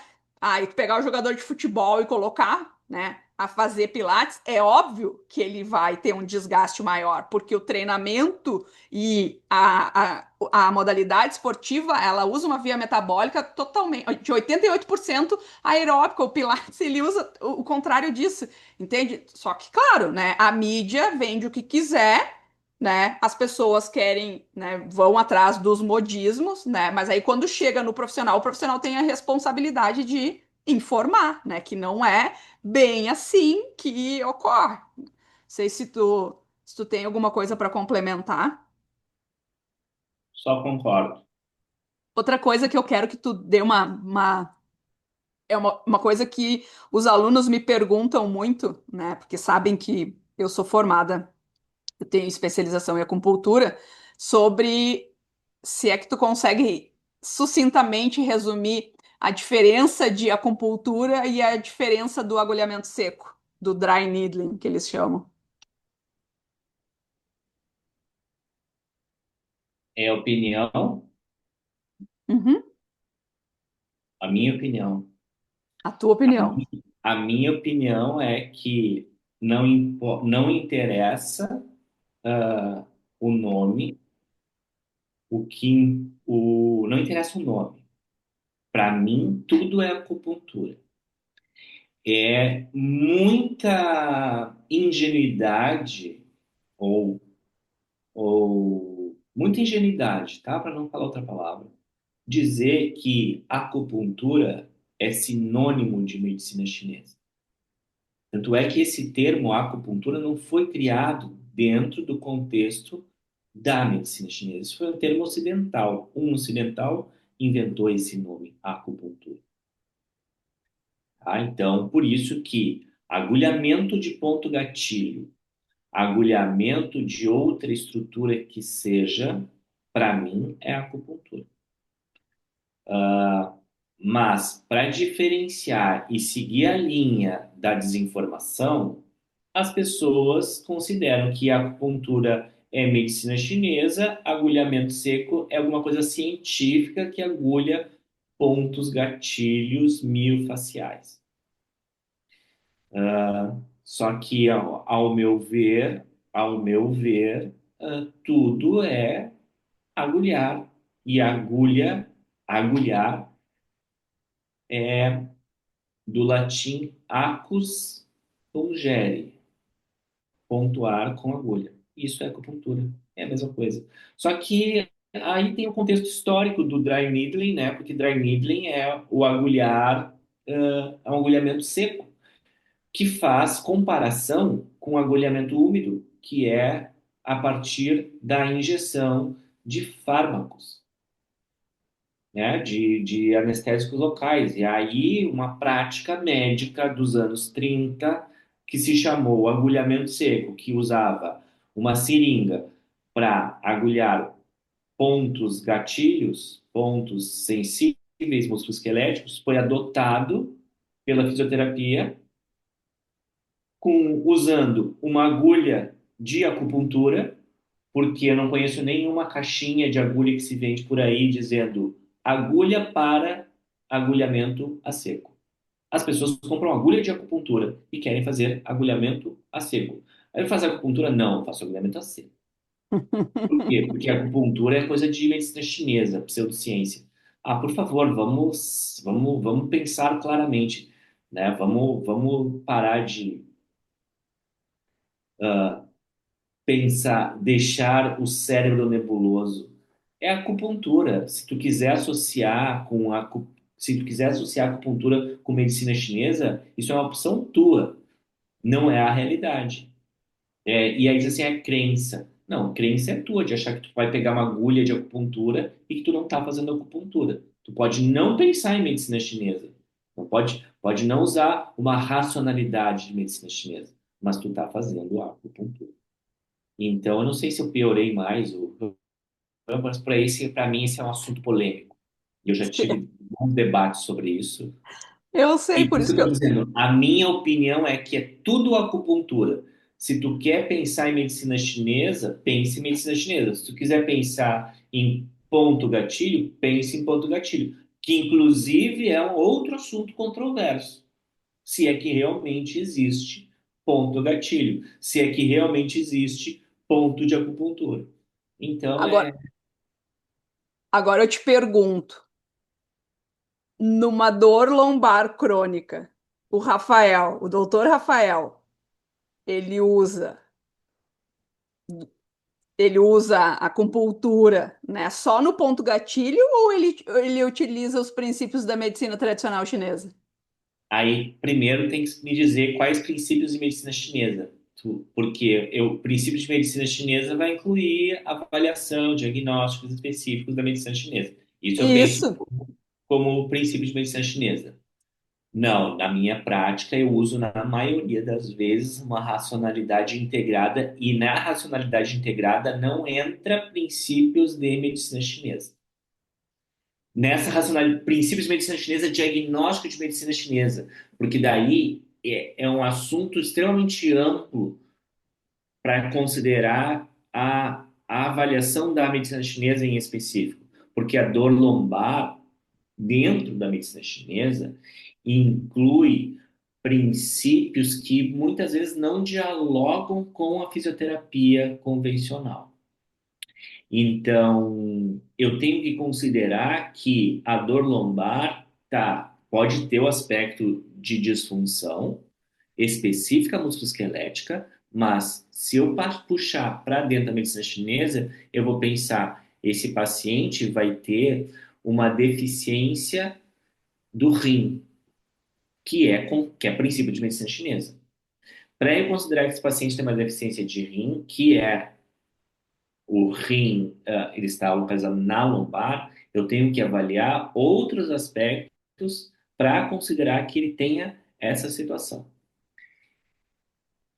Speaker 1: E pegar o jogador de futebol e colocar, né, a fazer pilates, é óbvio que ele vai ter um desgaste maior, porque o treinamento e a modalidade esportiva, ela usa uma via metabólica totalmente, de 88% aeróbica. O pilates, ele usa o contrário disso, entende? Só que, claro, né, a mídia vende o que quiser, né? As pessoas querem, né, vão atrás dos modismos, né? Mas aí quando chega no profissional, o profissional tem a responsabilidade de informar, né? Que não é bem assim que ocorre. Não sei se tu tem alguma coisa para complementar.
Speaker 2: Só concordo.
Speaker 1: Outra coisa que eu quero que tu dê uma coisa que os alunos me perguntam muito, né? Porque sabem que eu sou formada, eu tenho especialização em acupuntura, sobre se é que tu consegue sucintamente resumir a diferença de acupuntura e a diferença do agulhamento seco, do dry needling, que eles chamam.
Speaker 2: É opinião,
Speaker 1: Uhum.
Speaker 2: a minha opinião.
Speaker 1: A tua opinião.
Speaker 2: A minha opinião é que não interessa o nome, não interessa o nome. Para mim, tudo é acupuntura. É muita ingenuidade ou, ou muita ingenuidade, tá? Para não falar outra palavra, dizer que acupuntura é sinônimo de medicina chinesa. Tanto é que esse termo acupuntura não foi criado dentro do contexto da medicina chinesa. Isso foi um termo ocidental. Um ocidental inventou esse nome, acupuntura. Tá? Então, por isso que agulhamento de ponto gatilho, agulhamento de outra estrutura que seja, para mim, é acupuntura. Mas, para diferenciar e seguir a linha da desinformação, as pessoas consideram que a acupuntura é medicina chinesa, agulhamento seco é alguma coisa científica que agulha pontos gatilhos miofaciais. Só que, ao meu ver, tudo é agulhar. E agulhar, é do latim acus pungere, pontuar com agulha. Isso é acupuntura, é a mesma coisa. Só que aí tem o contexto histórico do dry needling, né? Porque dry needling é o agulhar, é um agulhamento seco, que faz comparação com o agulhamento úmido, que é a partir da injeção de fármacos, né, de anestésicos locais. E aí, uma prática médica dos anos 30 que se chamou agulhamento seco, que usava uma seringa para agulhar pontos gatilhos, pontos sensíveis musculoesqueléticos, foi adotado pela fisioterapia usando uma agulha de acupuntura, porque eu não conheço nenhuma caixinha de agulha que se vende por aí dizendo agulha para agulhamento a seco. As pessoas compram agulha de acupuntura e querem fazer agulhamento a seco. Aí eu faço acupuntura? Não, eu faço agulhamento a seco. Por quê? Porque a acupuntura é coisa de medicina chinesa, pseudociência. Ah, por favor, vamos pensar claramente, né? Vamos parar de pensar, deixar o cérebro nebuloso. É acupuntura. Se tu quiser associar acupuntura com medicina chinesa, isso é uma opção tua, não é a realidade. E aí diz assim, é crença. Não, crença é tua, de achar que tu vai pegar uma agulha de acupuntura e que tu não está fazendo acupuntura. Tu pode não pensar em medicina chinesa. Não pode não usar uma racionalidade de medicina chinesa, mas tu está fazendo acupuntura. Então, eu não sei se eu piorei mais, mas para mim, esse é um assunto polêmico. E eu já tive bons debates sobre isso.
Speaker 1: Eu sei,
Speaker 2: E
Speaker 1: por
Speaker 2: por isso
Speaker 1: isso
Speaker 2: que
Speaker 1: que
Speaker 2: eu
Speaker 1: eu.
Speaker 2: estou dizendo, a minha opinião é que é tudo acupuntura. Se tu quer pensar em medicina chinesa, pense em medicina chinesa. Se tu quiser pensar em ponto gatilho, pense em ponto gatilho. Que, inclusive, é um outro assunto controverso. Se é que realmente existe ponto gatilho. Se é que realmente existe ponto de acupuntura. Então,
Speaker 1: Agora, agora eu te pergunto, numa dor lombar crônica, o doutor Rafael, ele usa, ele usa a acupuntura, né, só no ponto gatilho ou ele utiliza os princípios da medicina tradicional chinesa?
Speaker 2: aí, primeiro tem que me dizer quais princípios de medicina chinesa. Porque o princípio de medicina chinesa vai incluir avaliação, diagnósticos específicos da medicina chinesa. Isso eu penso
Speaker 1: Isso,
Speaker 2: como princípio de medicina chinesa. Não, na minha prática eu uso na maioria das vezes uma racionalidade integrada e na racionalidade integrada não entra princípios de medicina chinesa. Nessa racionalidade, princípios de medicina chinesa, diagnóstico de medicina chinesa, porque daí é um assunto extremamente amplo para considerar a avaliação da medicina chinesa em específico, porque a dor lombar dentro da medicina chinesa inclui princípios que muitas vezes não dialogam com a fisioterapia convencional. Então, eu tenho que considerar que a dor lombar pode ter o aspecto de disfunção específica musculoesquelética, mas se eu puxar para dentro da medicina chinesa, eu vou pensar, esse paciente vai ter uma deficiência do rim, que é princípio de medicina chinesa. Para eu considerar que esse paciente tem uma deficiência de rim, que é o rim, ele está localizado na lombar, eu tenho que avaliar outros aspectos para considerar que ele tenha essa situação.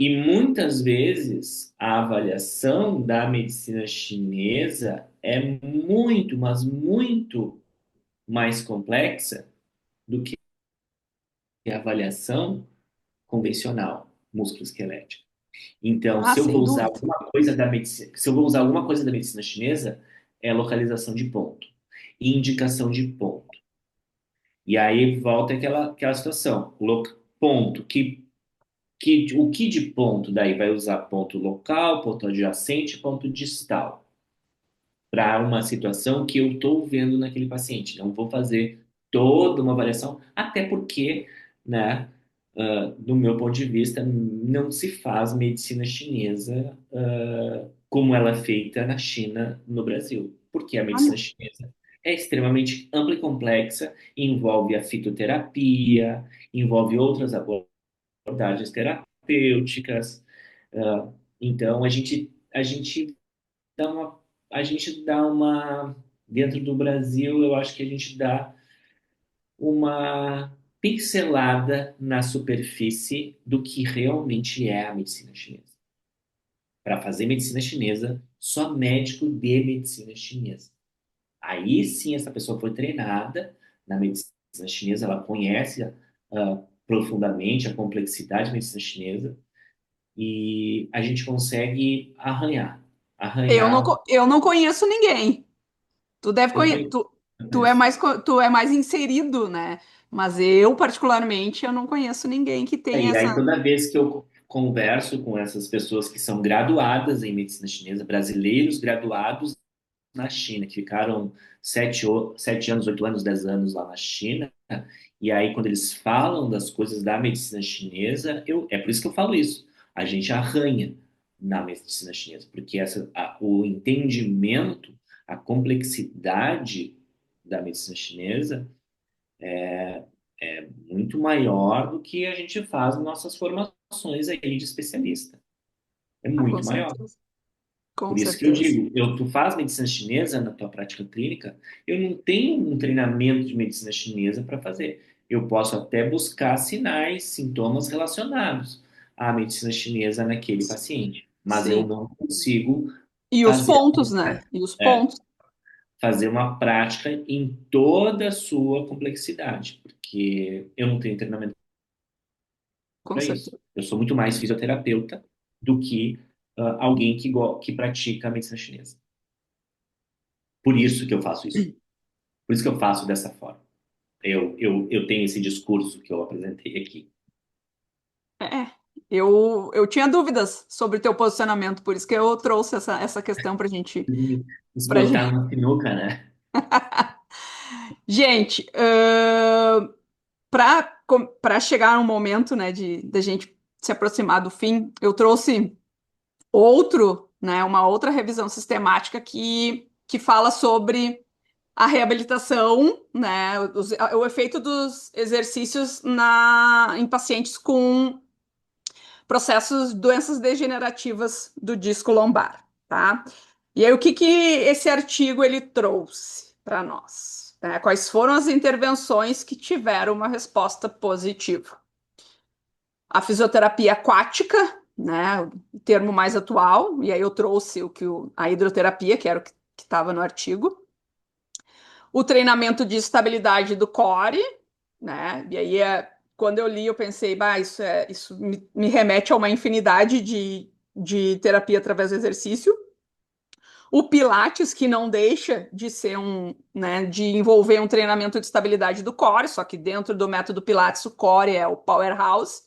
Speaker 2: E muitas vezes a avaliação da medicina chinesa é muito, mas muito mais complexa do que a avaliação convencional musculoesquelética. Então,
Speaker 1: ah,
Speaker 2: se eu
Speaker 1: sem
Speaker 2: vou usar
Speaker 1: dúvida.
Speaker 2: alguma coisa da medicina, se eu vou usar alguma coisa da medicina chinesa, é localização de ponto, indicação de ponto. E aí volta aquela situação. Ponto. O que de ponto daí vai usar ponto local, ponto adjacente, ponto distal para uma situação que eu estou vendo naquele paciente. Não vou fazer toda uma avaliação, até porque, né, do meu ponto de vista, não se faz medicina chinesa, como ela é feita na China, no Brasil. Porque a
Speaker 1: Ah,
Speaker 2: medicina
Speaker 1: não.
Speaker 2: chinesa é extremamente ampla e complexa, envolve a fitoterapia, envolve outras abordagens terapêuticas. Então, a gente dá uma, a gente dá uma, dentro do Brasil, eu acho que a gente dá uma pincelada na superfície do que realmente é a medicina chinesa. Para fazer medicina chinesa, só médico de medicina chinesa. Aí sim, essa pessoa foi treinada na medicina chinesa, ela conhece profundamente a complexidade da medicina chinesa e a gente consegue arranhar.
Speaker 1: Eu não conheço ninguém. Tu deve
Speaker 2: Eu
Speaker 1: conhecer,
Speaker 2: conheço.
Speaker 1: tu é mais inserido, né? Mas eu, particularmente, eu não conheço ninguém que tenha
Speaker 2: E
Speaker 1: essa.
Speaker 2: aí, toda vez que eu converso com essas pessoas que são graduadas em medicina chinesa, brasileiros graduados na China, que ficaram 7 anos, 8 anos, 10 anos lá na China, e aí, quando eles falam das coisas da medicina chinesa, é por isso que eu falo isso. A gente arranha na medicina chinesa, porque o entendimento, a complexidade da medicina chinesa é muito maior do que a gente faz nas nossas formações aí de especialista. É
Speaker 1: Ah, com
Speaker 2: muito maior.
Speaker 1: certeza. Com
Speaker 2: Por isso que eu
Speaker 1: certeza.
Speaker 2: digo, tu faz medicina chinesa na tua prática clínica, eu não tenho um treinamento de medicina chinesa para fazer. Eu posso até buscar sinais, sintomas relacionados à medicina chinesa naquele paciente, mas eu
Speaker 1: Sim.
Speaker 2: não consigo
Speaker 1: E os
Speaker 2: fazer,
Speaker 1: pontos, né? E os
Speaker 2: é,
Speaker 1: pontos,
Speaker 2: fazer uma prática em toda a sua complexidade, porque eu não tenho treinamento
Speaker 1: com
Speaker 2: para isso.
Speaker 1: certeza.
Speaker 2: Eu sou muito mais fisioterapeuta do que alguém que pratica a medicina chinesa. Por isso que eu faço isso. Por isso que eu faço dessa forma. Eu tenho esse discurso que eu apresentei aqui.
Speaker 1: É. Eu tinha dúvidas sobre o teu posicionamento, por isso que eu trouxe essa questão para gente,
Speaker 2: Nos
Speaker 1: para
Speaker 2: botar
Speaker 1: gente.
Speaker 2: na sinuca, né?
Speaker 1: Gente, para chegar um momento, né, de da gente se aproximar do fim, eu trouxe uma outra revisão sistemática que fala sobre a reabilitação, né, o efeito dos exercícios em pacientes com processos, doenças degenerativas do disco lombar, tá? E aí, o que esse artigo ele trouxe para nós? Né? Quais foram as intervenções que tiveram uma resposta positiva? A fisioterapia aquática, né, o termo mais atual, e aí eu trouxe a hidroterapia, que era o que estava no artigo. O treinamento de estabilidade do core, né? E aí quando eu li, eu pensei, bah, isso me remete a uma infinidade de terapia através do exercício. O Pilates, que não deixa de ser né, de envolver um treinamento de estabilidade do core, só que dentro do método Pilates, o core é o powerhouse.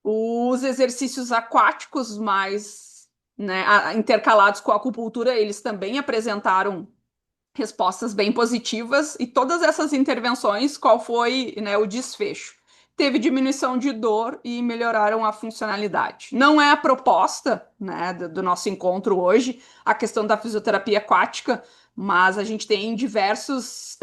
Speaker 1: Os exercícios aquáticos mais, né, intercalados com a acupuntura, eles também apresentaram respostas bem positivas e todas essas intervenções, qual foi, né, o desfecho? Teve diminuição de dor e melhoraram a funcionalidade. Não é a proposta, né, do nosso encontro hoje, a questão da fisioterapia aquática, mas a gente tem diversos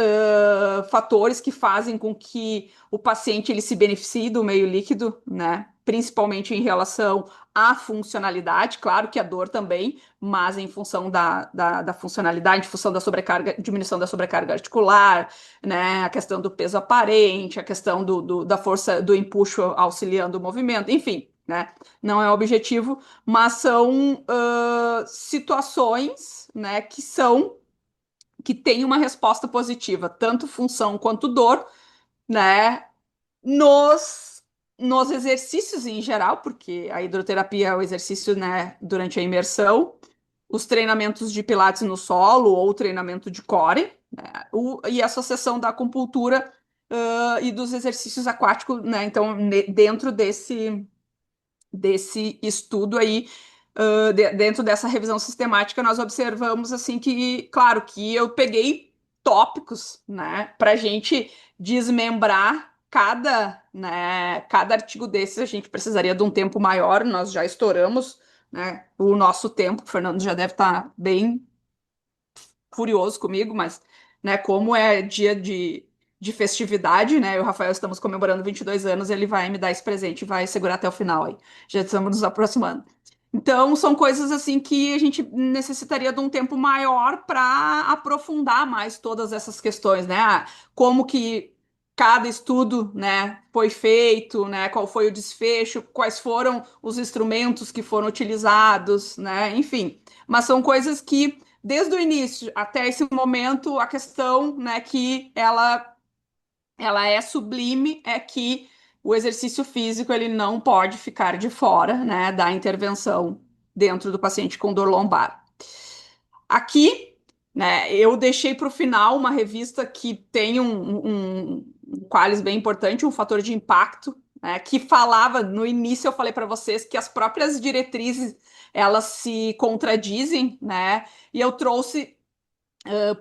Speaker 1: fatores que fazem com que o paciente ele se beneficie do meio líquido, né? Principalmente em relação à funcionalidade, claro que a dor também, mas em função da funcionalidade, em função da sobrecarga, diminuição da sobrecarga articular, né? A questão do peso aparente, a questão da força do empuxo auxiliando o movimento, enfim, né? Não é objetivo, mas são situações, né, que têm uma resposta positiva, tanto função quanto dor, né? Nos nos exercícios em geral, porque a hidroterapia é o exercício, né, durante a imersão, os treinamentos de pilates no solo ou treinamento de core, E a associação da acupuntura e dos exercícios aquáticos, né? Então, dentro desse estudo aí, dentro dessa revisão sistemática, nós observamos assim que, claro, que eu peguei tópicos, né, para a gente desmembrar cada artigo desses, a gente precisaria de um tempo maior, nós já estouramos, né, o nosso tempo, o Fernando já deve estar bem furioso comigo, mas, né, como é dia de festividade, né, eu e o Rafael estamos comemorando 22 anos, ele vai me dar esse presente e vai segurar até o final aí. Já estamos nos aproximando. Então, são coisas assim que a gente necessitaria de um tempo maior para aprofundar mais todas essas questões, né? Como que cada estudo, né, foi feito, né? Qual foi o desfecho, quais foram os instrumentos que foram utilizados, né? Enfim, mas são coisas que desde o início até esse momento, a questão, né, que ela é sublime é que o exercício físico ele não pode ficar de fora, né, da intervenção dentro do paciente com dor lombar. Aqui, né, eu deixei para o final uma revista que tem um qualis bem importante, um fator de impacto, né, que falava, no início eu falei para vocês que as próprias diretrizes elas se contradizem, né, e eu trouxe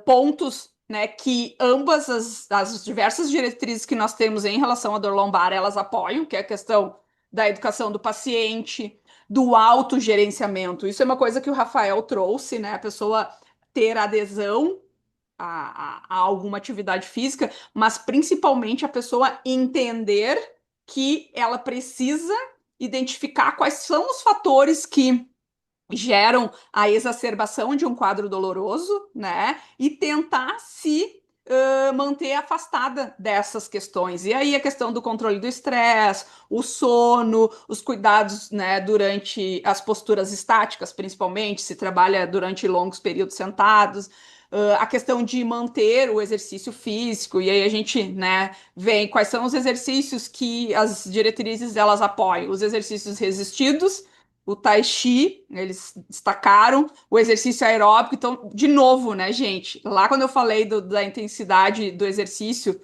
Speaker 1: pontos, né, que ambas as diversas diretrizes que nós temos em relação à dor lombar, elas apoiam, que é a questão da educação do paciente, do autogerenciamento. Isso é uma coisa que o Rafael trouxe, né, a pessoa ter adesão a alguma atividade física, mas principalmente a pessoa entender que ela precisa identificar quais são os fatores que geram a exacerbação de um quadro doloroso, né? E tentar se manter afastada dessas questões. E aí a questão do controle do estresse, o sono, os cuidados, né, durante as posturas estáticas, principalmente, se trabalha durante longos períodos sentados. A questão de manter o exercício físico, e aí a gente, né, vem quais são os exercícios que as diretrizes elas apoiam, os exercícios resistidos, o Tai Chi, eles destacaram o exercício aeróbico. Então, de novo, né, gente? Lá quando eu falei da intensidade do exercício,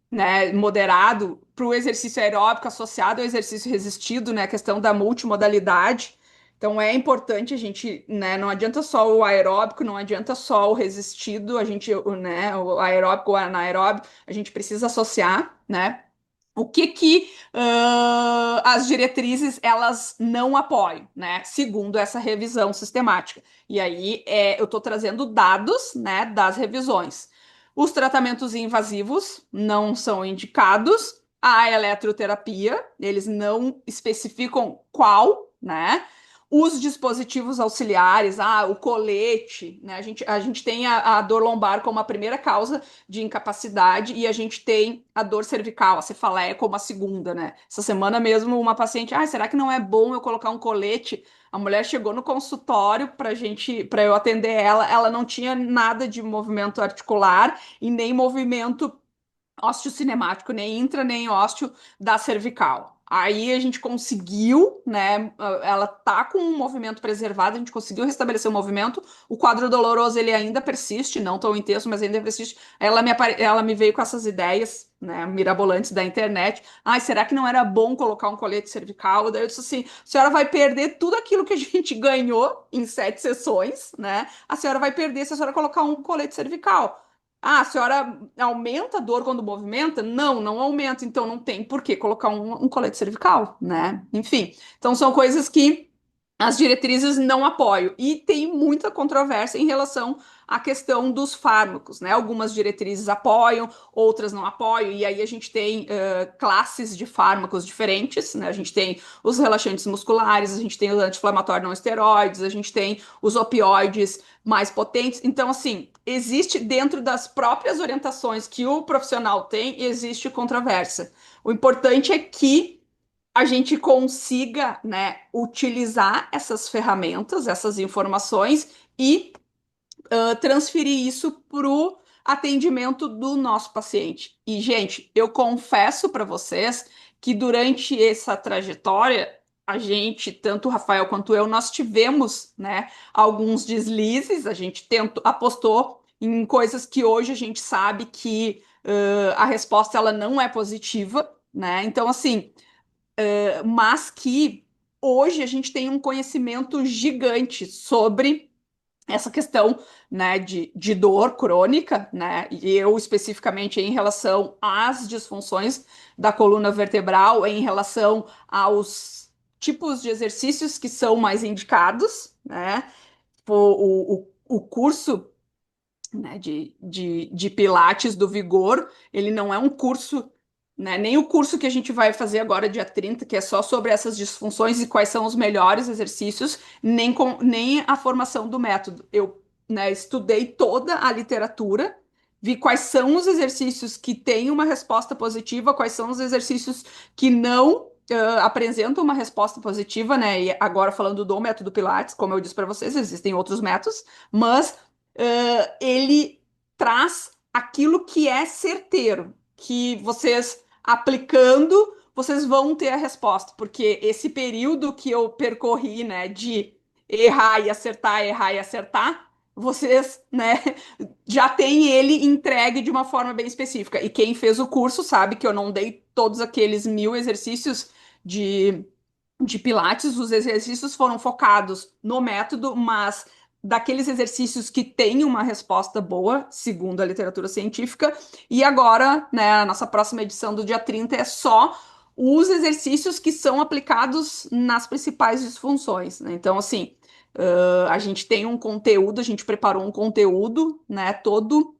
Speaker 1: né, moderado, para o exercício aeróbico associado ao exercício resistido, né, a questão da multimodalidade. Então, é importante a gente, né, não adianta só o aeróbico, não adianta só o resistido, a gente, né, o aeróbico, o anaeróbico, a gente precisa associar, né? O que as diretrizes elas não apoiam, né? Segundo essa revisão sistemática. E aí eu estou trazendo dados, né, das revisões. Os tratamentos invasivos não são indicados. A eletroterapia, eles não especificam qual, né? Os dispositivos auxiliares, o colete, né? A gente tem a dor lombar como a primeira causa de incapacidade e a gente tem a dor cervical, a cefaleia como a segunda, né? Essa semana mesmo uma paciente, será que não é bom eu colocar um colete? A mulher chegou no consultório para eu atender ela não tinha nada de movimento articular e nem movimento osteocinemático, nem intra, nem ósteo da cervical. Aí a gente conseguiu, né? Ela tá com um movimento preservado, a gente conseguiu restabelecer o movimento. O quadro doloroso ele ainda persiste, não tão intenso, mas ainda persiste. Ela me veio com essas ideias, né, mirabolantes da internet. Será que não era bom colocar um colete cervical? Daí eu disse assim: a senhora vai perder tudo aquilo que a gente ganhou em 7 sessões, né? A senhora vai perder se a senhora colocar um colete cervical. A senhora aumenta a dor quando movimenta? Não, não aumenta, então não tem por que colocar um colete cervical, né? Enfim, então são coisas que as diretrizes não apoiam. E tem muita controvérsia em relação à questão dos fármacos, né? Algumas diretrizes apoiam, outras não apoiam, e aí a gente tem classes de fármacos diferentes, né? A gente tem os relaxantes musculares, a gente tem os anti-inflamatórios não esteroides, a gente tem os opioides mais potentes. Então, assim, existe dentro das próprias orientações que o profissional tem, existe controvérsia. O importante é que a gente consiga, né, utilizar essas ferramentas, essas informações e transferir isso para o atendimento do nosso paciente. E, gente, eu confesso para vocês que durante essa trajetória, a gente, tanto o Rafael quanto eu, nós tivemos, né, alguns deslizes, a gente apostou em coisas que hoje a gente sabe que a resposta ela não é positiva, né? Então, assim, mas que hoje a gente tem um conhecimento gigante sobre essa questão, né, de dor crônica, né, e eu especificamente em relação às disfunções da coluna vertebral, em relação aos tipos de exercícios que são mais indicados, né, o curso, né, de Pilates do Vigor, ele não é um curso, né, nem o curso que a gente vai fazer agora, dia 30 que é só sobre essas disfunções e quais são os melhores exercícios, nem a formação do método. Eu, né, estudei toda a literatura, vi quais são os exercícios que têm uma resposta positiva, quais são os exercícios que não apresentam uma resposta positiva, né? E agora falando do método Pilates, como eu disse para vocês, existem outros métodos, mas ele traz aquilo que é certeiro, que vocês aplicando, vocês vão ter a resposta, porque esse período que eu percorri, né, de errar e acertar, vocês, né, já tem ele entregue de uma forma bem específica. E quem fez o curso sabe que eu não dei todos aqueles 1.000 exercícios de de Pilates, os exercícios foram focados no método, mas daqueles exercícios que têm uma resposta boa, segundo a literatura científica. E agora, né, a nossa próxima edição do dia 30 é só os exercícios que são aplicados nas principais disfunções, né? Então, assim, a gente tem um conteúdo, a gente preparou um conteúdo, né, todo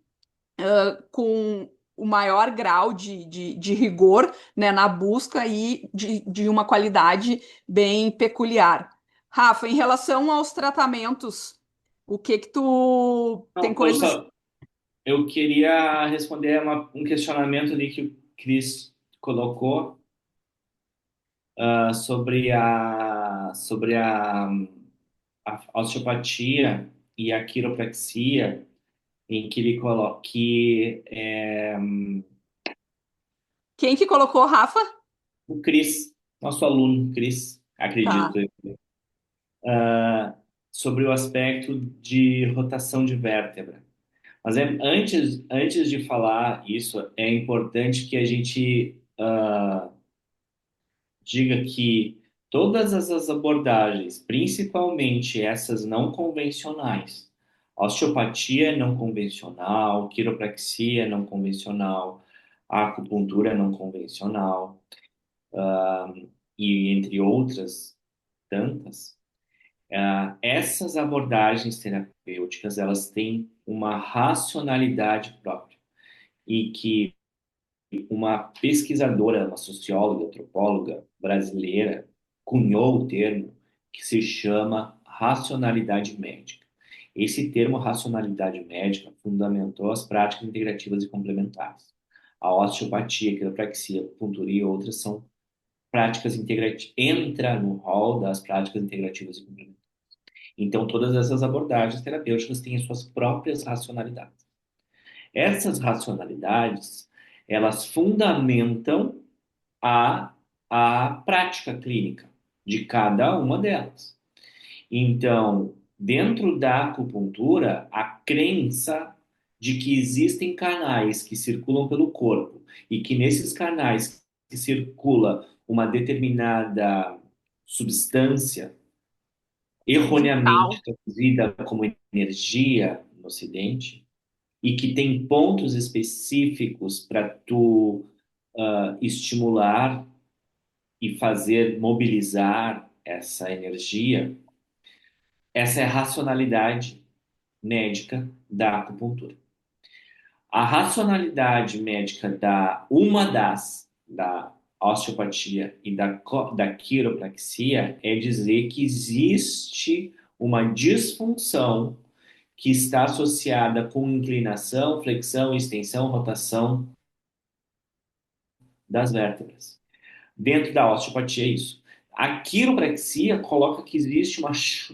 Speaker 1: com o maior grau de rigor, né, na busca e de uma qualidade bem peculiar. Rafa, em relação aos tratamentos, o que que tu tem
Speaker 2: Não,
Speaker 1: coisas.
Speaker 2: eu queria responder um questionamento ali que o Cris colocou, sobre a osteopatia e a quiropraxia, em que ele coloca que
Speaker 1: Quem que colocou, Rafa?
Speaker 2: o Cris, nosso aluno Cris, acredito,
Speaker 1: Tá.
Speaker 2: sobre o aspecto de rotação de vértebra. Mas antes de falar isso, é importante que a gente diga que todas essas abordagens, principalmente essas não convencionais, osteopatia não convencional, quiropraxia não convencional, acupuntura não convencional, e entre outras tantas, essas abordagens terapêuticas, elas têm uma racionalidade própria e que uma pesquisadora, uma socióloga, antropóloga brasileira cunhou o termo que se chama racionalidade médica. Esse termo racionalidade médica fundamentou as práticas integrativas e complementares. A osteopatia, a quiropraxia, a acupuntura e outras são práticas integrativas, entra no rol das práticas integrativas e complementares. Então, todas essas abordagens terapêuticas têm as suas próprias racionalidades. Essas racionalidades, elas fundamentam a, a prática clínica de cada uma delas. Então, dentro da acupuntura, a crença de que existem canais que circulam pelo corpo e que nesses canais que circula uma determinada substância erroneamente
Speaker 1: Vital.
Speaker 2: traduzida como energia no Ocidente, e que tem pontos específicos para tu estimular e fazer mobilizar essa energia, essa é a racionalidade médica da acupuntura. A racionalidade médica da osteopatia e da quiropraxia é dizer que existe uma disfunção que está associada com inclinação, flexão, extensão, rotação das vértebras. Dentro da osteopatia é isso. A quiropraxia coloca que existe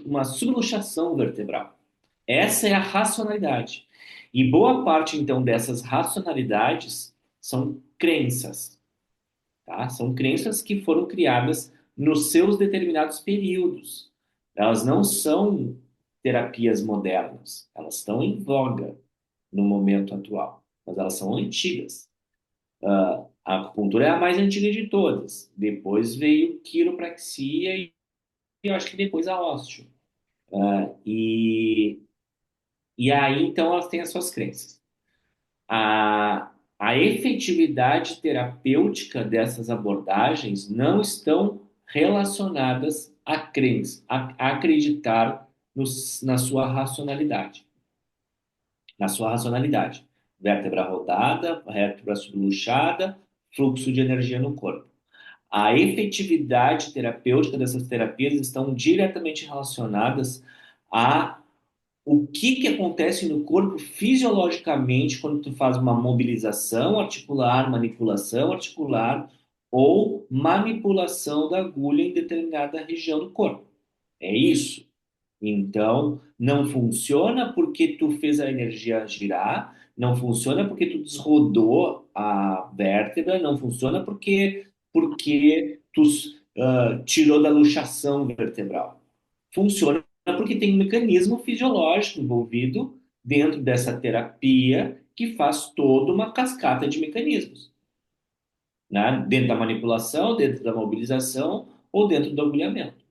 Speaker 2: uma subluxação vertebral. Essa é a racionalidade. E boa parte, então, dessas racionalidades são crenças, tá? São crenças que foram criadas nos seus determinados períodos. Elas não são terapias modernas, elas estão em voga. no momento atual, mas elas são antigas. A acupuntura é a mais antiga de todas. Depois veio quiropraxia e eu acho que depois a osteo. E, e aí, então, elas têm as suas crenças. A efetividade terapêutica dessas abordagens não estão relacionadas à crença, a acreditar na sua racionalidade. Na sua racionalidade. Vértebra rodada, vértebra subluxada, fluxo de energia no corpo. A efetividade terapêutica dessas terapias estão diretamente relacionadas a o que que acontece no corpo fisiologicamente quando tu faz uma mobilização articular, manipulação articular ou manipulação da agulha em determinada região do corpo. É isso. Então, não funciona porque tu fez a energia girar, não funciona porque tu desrodou a vértebra, não funciona porque tu tirou da luxação vertebral. Funciona porque tem um mecanismo fisiológico envolvido dentro dessa terapia que faz toda uma cascata de mecanismos, né? Dentro da manipulação, dentro da mobilização ou dentro do agulhamento.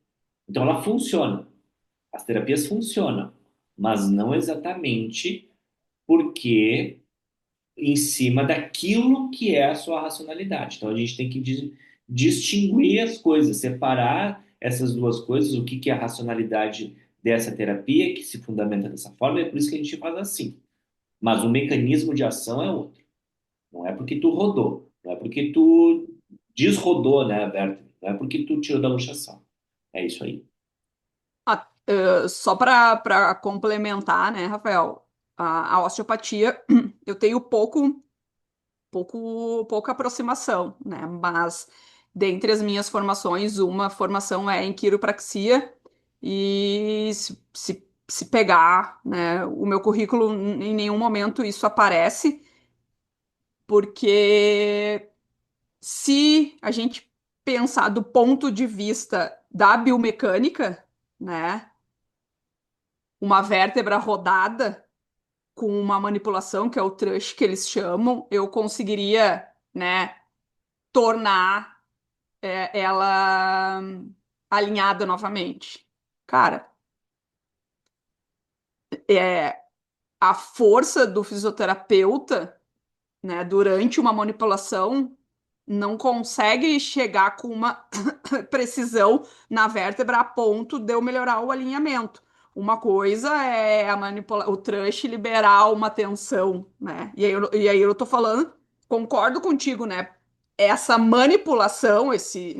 Speaker 2: Então, ela funciona. As terapias funcionam, mas não exatamente porque em cima daquilo que é a sua racionalidade. Então a gente tem que distinguir as coisas, separar essas duas coisas, o que que é a racionalidade dessa terapia que se fundamenta dessa forma, e é por isso que a gente faz assim. Mas o mecanismo de ação é outro. Não é porque tu rodou, não é porque tu desrodou, né, Berta? Não é porque tu tirou da luxação. É isso aí.
Speaker 1: Só para complementar, né, Rafael, a osteopatia, eu tenho pouca aproximação, né, mas dentre as minhas formações, uma formação é em quiropraxia e se pegar, né, o meu currículo, em nenhum momento isso aparece, porque se a gente pensar do ponto de vista da biomecânica, né, uma vértebra rodada com uma manipulação, que é o thrush que eles chamam, eu conseguiria, né, tornar ela alinhada novamente. Cara, é a força do fisioterapeuta, né, durante uma manipulação não consegue chegar com uma precisão na vértebra a ponto de eu melhorar o alinhamento. Uma coisa é o thrush liberar uma tensão, né? E aí eu tô falando, concordo contigo, né? Essa manipulação, esse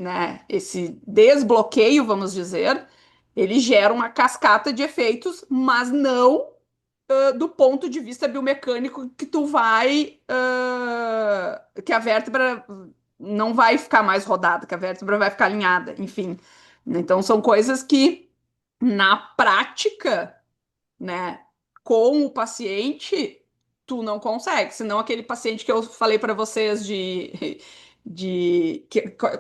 Speaker 1: desbloqueio, vamos dizer, ele gera uma cascata de efeitos, mas não do ponto de vista biomecânico que tu vai que a vértebra não vai ficar mais rodada, que a vértebra vai ficar alinhada, enfim. Então são coisas que na prática, né, com o paciente, tu não consegue. Senão aquele paciente que eu falei para vocês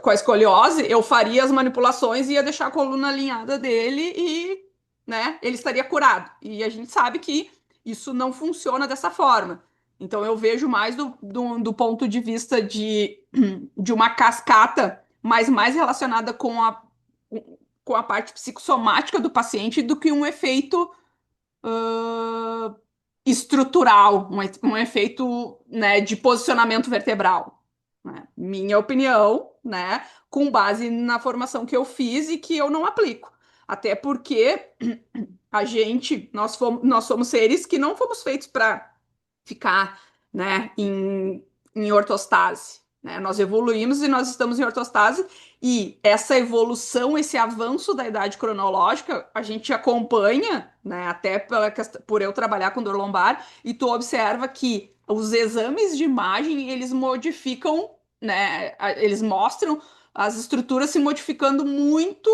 Speaker 1: com a escoliose, eu faria as manipulações e ia deixar a coluna alinhada dele e, né, ele estaria curado. E a gente sabe que isso não funciona dessa forma. Então eu vejo mais do ponto de vista de uma cascata, mas mais relacionada com a parte psicossomática do paciente do que um efeito uh, estrutural, um efeito, né, de posicionamento vertebral, né? Minha opinião, né, com base na formação que eu fiz e que eu não aplico. Até porque nós somos seres que não fomos feitos para ficar, né, em ortostase, né? Nós evoluímos e nós estamos em ortostase e essa evolução, esse avanço da idade cronológica, a gente acompanha, né, até por eu trabalhar com dor lombar, e tu observa que os exames de imagem, eles modificam, né, eles mostram as estruturas se modificando muito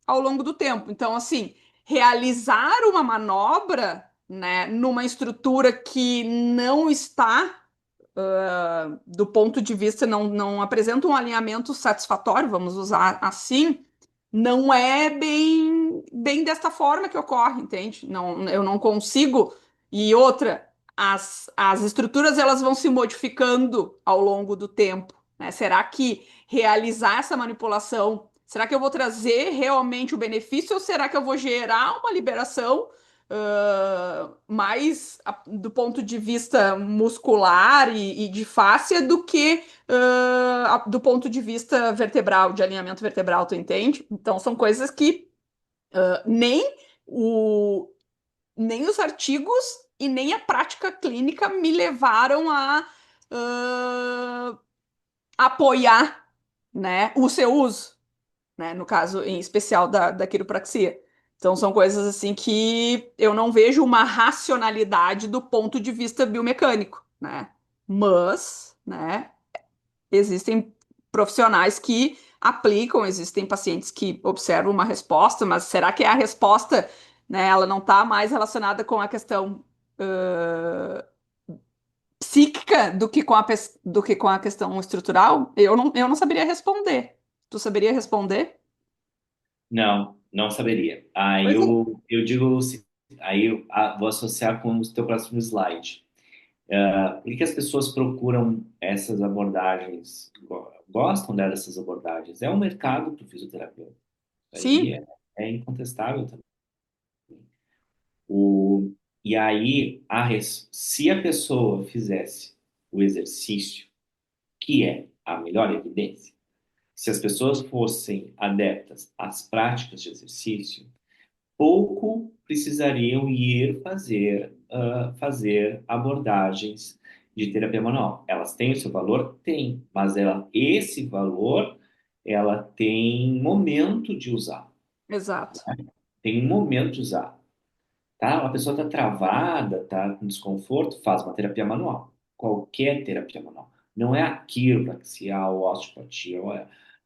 Speaker 1: ao longo do tempo. Então, assim, realizar uma manobra, né, numa estrutura que não está, do ponto de vista, não apresenta um alinhamento satisfatório, vamos usar assim, não é bem desta forma que ocorre, entende? Não, eu não consigo. E outra. as estruturas elas vão se modificando ao longo do tempo, né? Será que realizar essa manipulação, será que eu vou trazer realmente o benefício ou será que eu vou gerar uma liberação mais do ponto de vista muscular e de fáscia do que do ponto de vista vertebral, de alinhamento vertebral, tu entende? Então são coisas que nem o nem os artigos e nem a prática clínica me levaram a apoiar, né, o seu uso, né, no caso em especial da quiropraxia. Então são coisas assim que eu não vejo uma racionalidade do ponto de vista biomecânico, né? Mas, né, existem profissionais que aplicam, existem pacientes que observam uma resposta, mas será que a resposta, né, ela não está mais relacionada com a questão psíquica do que com a questão estrutural? Eu não saberia responder. Tu saberia responder?
Speaker 2: Não, não saberia. Aí
Speaker 1: Pois é.
Speaker 2: eu digo, aí vou associar com o teu próximo slide. Por que as pessoas procuram essas abordagens, gostam dessas abordagens? É um mercado para o fisioterapeuta. Aí
Speaker 1: Sim,
Speaker 2: é incontestável também. O, e aí, se a pessoa fizesse o exercício, que é a melhor evidência, se as pessoas fossem adeptas às práticas de exercício, pouco precisariam ir fazer abordagens de terapia manual. Elas têm o seu valor? Tem, mas esse valor ela tem momento de usar.
Speaker 1: exato.
Speaker 2: Tem um momento de usar. Tá? A pessoa está travada, está com desconforto, faz uma terapia manual. Qualquer terapia manual. Não é a quiropraxia, a osteopatia,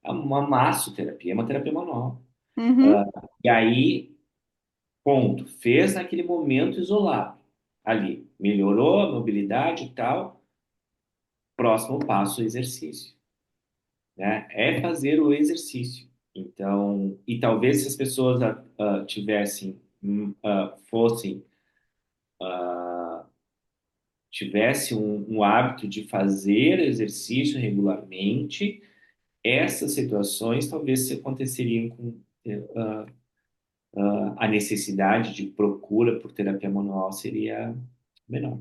Speaker 2: é uma massoterapia, é uma terapia manual.
Speaker 1: Uhum.
Speaker 2: E aí, ponto. Fez naquele momento isolado. Ali. Melhorou a mobilidade e tal. Próximo passo, o exercício. Né? É fazer o exercício. Então, e talvez se as pessoas fossem tivesse um hábito de fazer exercício regularmente, essas situações talvez se aconteceriam com a necessidade de procura por terapia manual seria menor.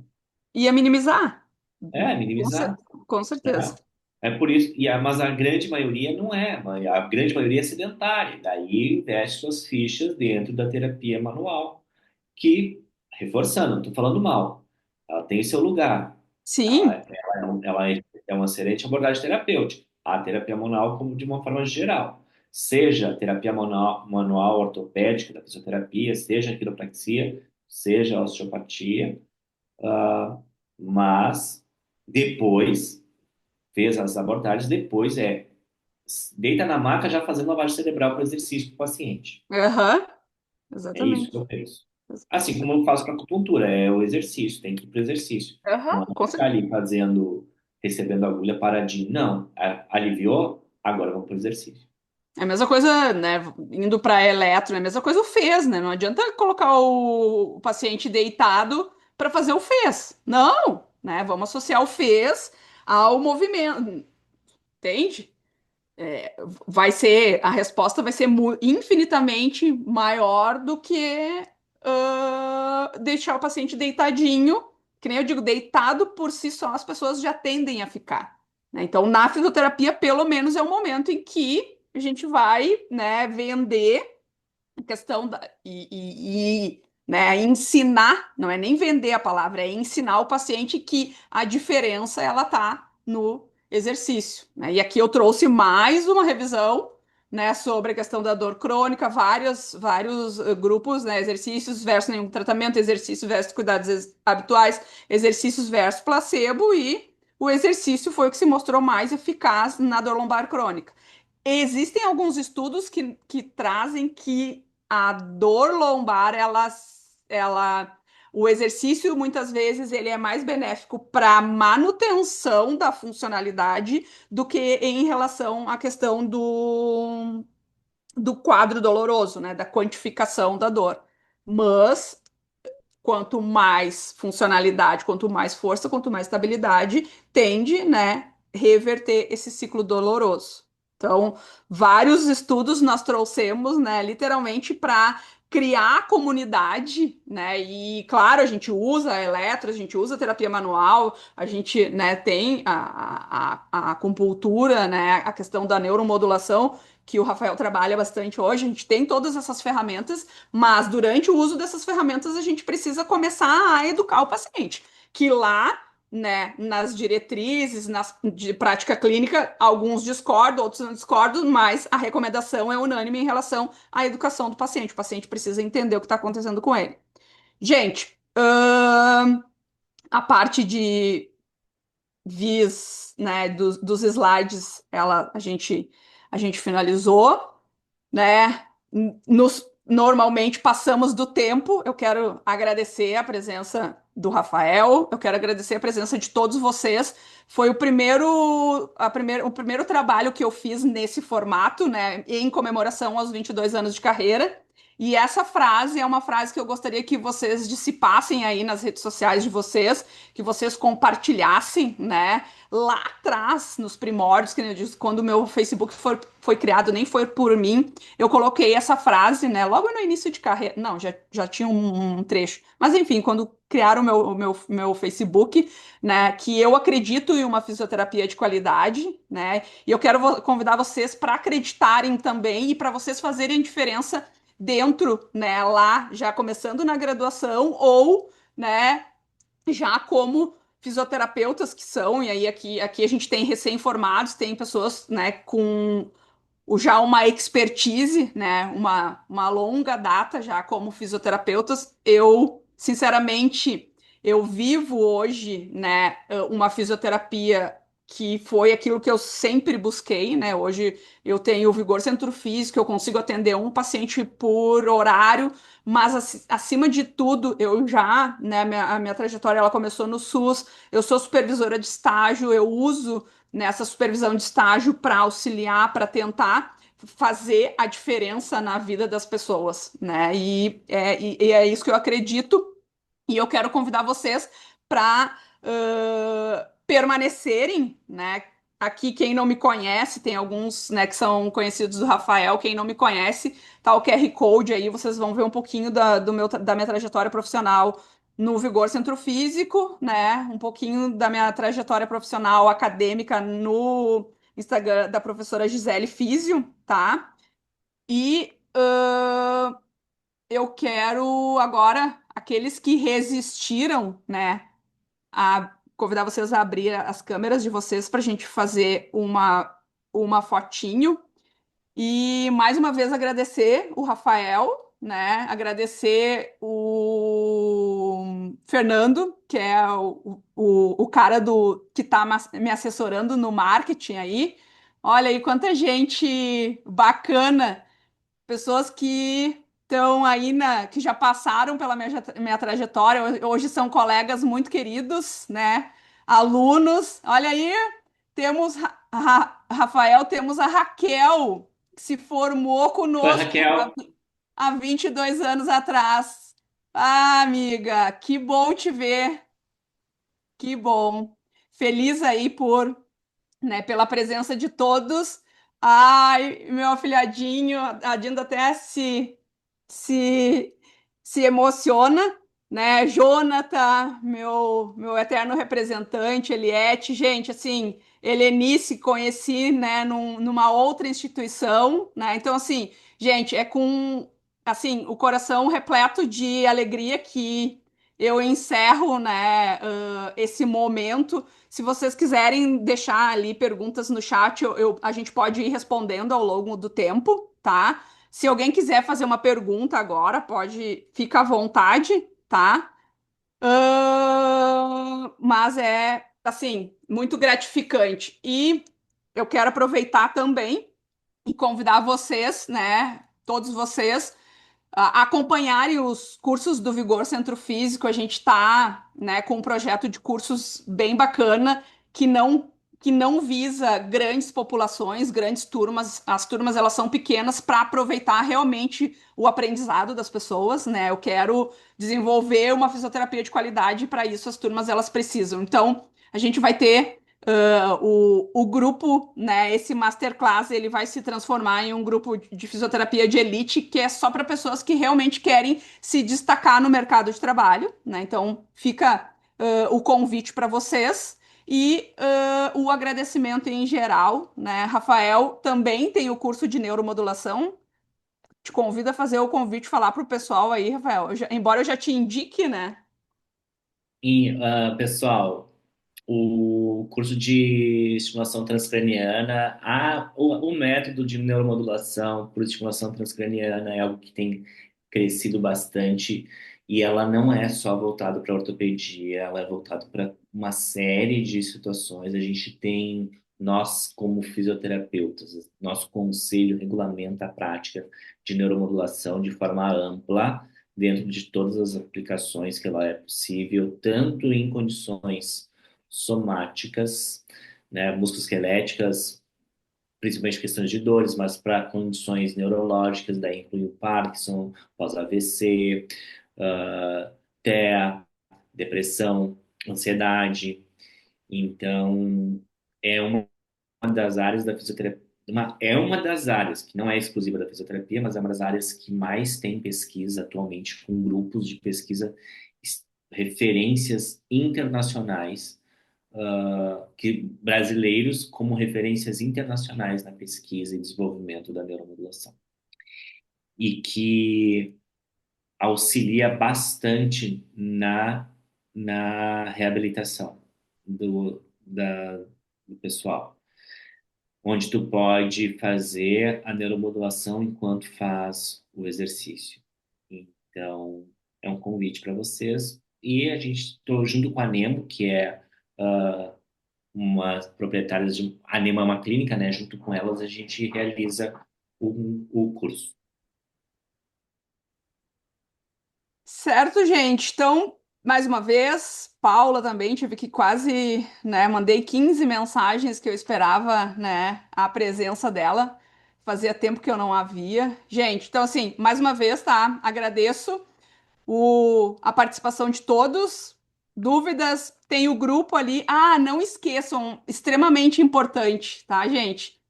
Speaker 1: Ia minimizar. Com, cer-
Speaker 2: Minimizar,
Speaker 1: com
Speaker 2: né?
Speaker 1: certeza.
Speaker 2: É por isso, mas a grande maioria não é, a grande maioria é sedentária, daí investe suas fichas dentro da terapia manual, que, reforçando, não estou falando mal, ela tem seu lugar,
Speaker 1: Sim.
Speaker 2: ela é uma excelente abordagem terapêutica, a terapia manual como de uma forma geral, seja a terapia manual ortopédica da fisioterapia, seja a quiropraxia, seja a osteopatia, mas depois fez as abordagens, depois deita na maca já fazendo lavagem cerebral para exercício para o paciente.
Speaker 1: Aham.
Speaker 2: É isso que
Speaker 1: Exatamente.
Speaker 2: eu penso. Assim como eu faço para acupuntura, é o exercício, tem que ir para o exercício.
Speaker 1: Aham.
Speaker 2: Não é
Speaker 1: Com
Speaker 2: ficar
Speaker 1: certeza.
Speaker 2: ali recebendo agulha paradinho. Não, aliviou, agora vamos para o exercício.
Speaker 1: É a mesma coisa, né? Indo para eletro, é a mesma coisa o fez, né? Não adianta colocar o paciente deitado para fazer o fez. Não, né? Vamos associar o fez ao movimento, entende? A resposta vai ser infinitamente maior do que deixar o paciente deitadinho, que nem eu digo, deitado por si só, as pessoas já tendem a ficar, né? Então, na fisioterapia, pelo menos é o momento em que a gente vai, né, vender a questão né, ensinar, não é nem vender a palavra, é ensinar o paciente que a diferença ela tá no exercício, né? E aqui eu trouxe mais uma revisão, né, sobre a questão da dor crônica, vários grupos, né, exercícios versus nenhum tratamento, exercício versus cuidados habituais, exercícios versus placebo e o exercício foi o que se mostrou mais eficaz na dor lombar crônica. Existem alguns estudos que trazem que a dor lombar, o exercício muitas vezes ele é mais benéfico para manutenção da funcionalidade do que em relação à questão do quadro doloroso, né, da quantificação da dor. Mas quanto mais funcionalidade, quanto mais força, quanto mais estabilidade, tende, né, reverter esse ciclo doloroso. Então, vários estudos nós trouxemos, né, literalmente para criar comunidade, né? E claro, a gente usa a eletro, a gente usa a terapia manual, a gente, né, tem a acupuntura, né, a questão da neuromodulação, que o Rafael trabalha bastante hoje, a gente tem todas essas ferramentas, mas durante o uso dessas ferramentas a gente precisa começar a educar o paciente, que lá, né, nas diretrizes, de prática clínica, alguns discordam, outros não discordam, mas a recomendação é unânime em relação à educação do paciente. O paciente precisa entender o que está acontecendo com ele. Gente, a parte de vis, né, dos slides, a gente finalizou, né? Normalmente passamos do tempo. Eu quero agradecer a presença do Rafael, eu quero agradecer a presença de todos vocês. Foi o primeiro trabalho que eu fiz nesse formato, né, em comemoração aos 22 anos de carreira. E essa frase é uma frase que eu gostaria que vocês dissipassem aí nas redes sociais de vocês, que vocês compartilhassem, né? Lá atrás, nos primórdios, que eu disse, quando o meu Facebook foi criado, nem foi por mim, eu coloquei essa frase, né? Logo no início de carreira. Não, já tinha um trecho. Mas enfim, quando criaram o meu Facebook, né? Que eu acredito em uma fisioterapia de qualidade, né? E eu quero convidar vocês para acreditarem também e para vocês fazerem diferença dentro, né? Lá, já começando na graduação ou, né? Já como fisioterapeutas que são, e aí aqui a gente tem recém-formados, tem pessoas, né, com já uma expertise, né, uma longa data já como fisioterapeutas. Eu, sinceramente, eu vivo hoje, né, uma fisioterapia que foi aquilo que eu sempre busquei, né? Hoje eu tenho o Vigor Centro Físico, eu consigo atender um paciente por horário, mas acima de tudo, eu já, né, a minha trajetória ela começou no SUS, eu sou supervisora de estágio, eu uso nessa supervisão de estágio para auxiliar, para tentar fazer a diferença na vida das pessoas, né? E é isso que eu acredito, e eu quero convidar vocês para permanecerem, né? Aqui, quem não me conhece, tem alguns, né, que são conhecidos do Rafael. Quem não me conhece, tá o QR Code aí, vocês vão ver um pouquinho da minha trajetória profissional no Vigor Centro Físico, né? Um pouquinho da minha trajetória profissional acadêmica no Instagram da professora Gisele Físio, tá? E eu quero agora aqueles que resistiram, né, a convidar vocês a abrir as câmeras de vocês para a gente fazer uma fotinho. E mais uma vez agradecer o Rafael, né? Agradecer o Fernando, que é o cara que está me assessorando no marketing aí. Olha aí quanta gente bacana, pessoas que estão aí que já passaram pela minha trajetória, hoje são colegas muito queridos, né? Alunos. Olha aí, temos Rafael, temos a Raquel, que se formou
Speaker 2: Oi,
Speaker 1: conosco
Speaker 2: Raquel.
Speaker 1: há 22 anos atrás. Ah, amiga, que bom te ver, que bom. Feliz aí por, né, pela presença de todos. Ai, meu afilhadinho, a Dinda até se, se emociona, né? Jonathan, meu eterno representante, Eliette, gente, assim, Helenice conheci, né, numa outra instituição, né? Então, assim, gente, é com, assim, o coração repleto de alegria que eu encerro, né, esse momento. Se vocês quiserem deixar ali perguntas no chat, a gente pode ir respondendo ao longo do tempo, tá? Se alguém quiser fazer uma pergunta agora, pode, fica à vontade, tá? Mas é, assim, muito gratificante. E eu quero aproveitar também e convidar vocês, né, todos vocês, acompanharem os cursos do Vigor Centro Físico. A gente está, né, com um projeto de cursos bem bacana que não que não visa grandes populações, grandes turmas. As turmas elas são pequenas para aproveitar realmente o aprendizado das pessoas, né? Eu quero desenvolver uma fisioterapia de qualidade, para isso as turmas elas precisam. Então, a gente vai ter o grupo, né? Esse masterclass ele vai se transformar em um grupo de fisioterapia de elite que é só para pessoas que realmente querem se destacar no mercado de trabalho, né? Então, fica o convite para vocês. E o agradecimento em geral, né? Rafael também tem o curso de neuromodulação. Te convido a fazer o convite, falar para o pessoal aí, Rafael. Embora eu já te indique, né?
Speaker 2: E, pessoal, o curso de estimulação transcraniana, o método de neuromodulação por estimulação transcraniana é algo que tem crescido bastante e ela não é só voltada para ortopedia, ela é voltada para uma série de situações. A gente tem, nós como fisioterapeutas, nosso conselho regulamenta a prática de neuromodulação de forma ampla dentro de todas as aplicações que ela é possível, tanto em condições somáticas, né, musculoesqueléticas, principalmente questões de dores, mas para condições neurológicas, daí inclui o Parkinson, pós-AVC, TEA, depressão, ansiedade. Então, é uma das áreas da fisioterapia, é uma das áreas que não é exclusiva da fisioterapia, mas é uma das áreas que mais tem pesquisa atualmente, com grupos de pesquisa, referências internacionais, que brasileiros como referências internacionais na pesquisa e desenvolvimento da neuromodulação. E que auxilia bastante na reabilitação do pessoal, onde tu pode fazer a neuromodulação enquanto faz o exercício. Então, é um convite para vocês. E a gente estou junto com a Nemo, que é uma proprietária de a Nemo é uma clínica, né? Junto com elas a gente realiza o curso.
Speaker 1: Certo, gente. Então, mais uma vez, Paula também, tive que quase, né, mandei 15 mensagens que eu esperava, né, a presença dela. Fazia tempo que eu não a via. Gente, então assim, mais uma vez, tá? Agradeço a participação de todos. Dúvidas, tem o grupo ali. Ah, não esqueçam, extremamente importante, tá, gente?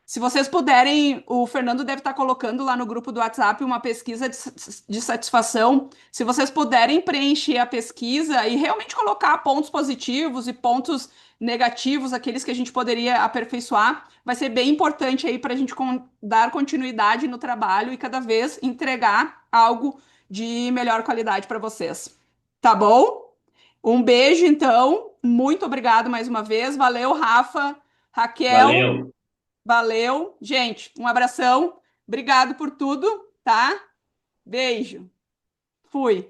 Speaker 1: Se vocês puderem, o Fernando deve estar colocando lá no grupo do WhatsApp uma pesquisa de satisfação. Se vocês puderem preencher a pesquisa e realmente colocar pontos positivos e pontos negativos, aqueles que a gente poderia aperfeiçoar, vai ser bem importante aí para a gente dar continuidade no trabalho e cada vez entregar algo de melhor qualidade para vocês. Tá bom? Um beijo, então. Muito obrigado mais uma vez. Valeu, Rafa, Raquel.
Speaker 2: Valeu!
Speaker 1: Valeu, gente. Um abração. Obrigado por tudo, tá? Beijo. Fui.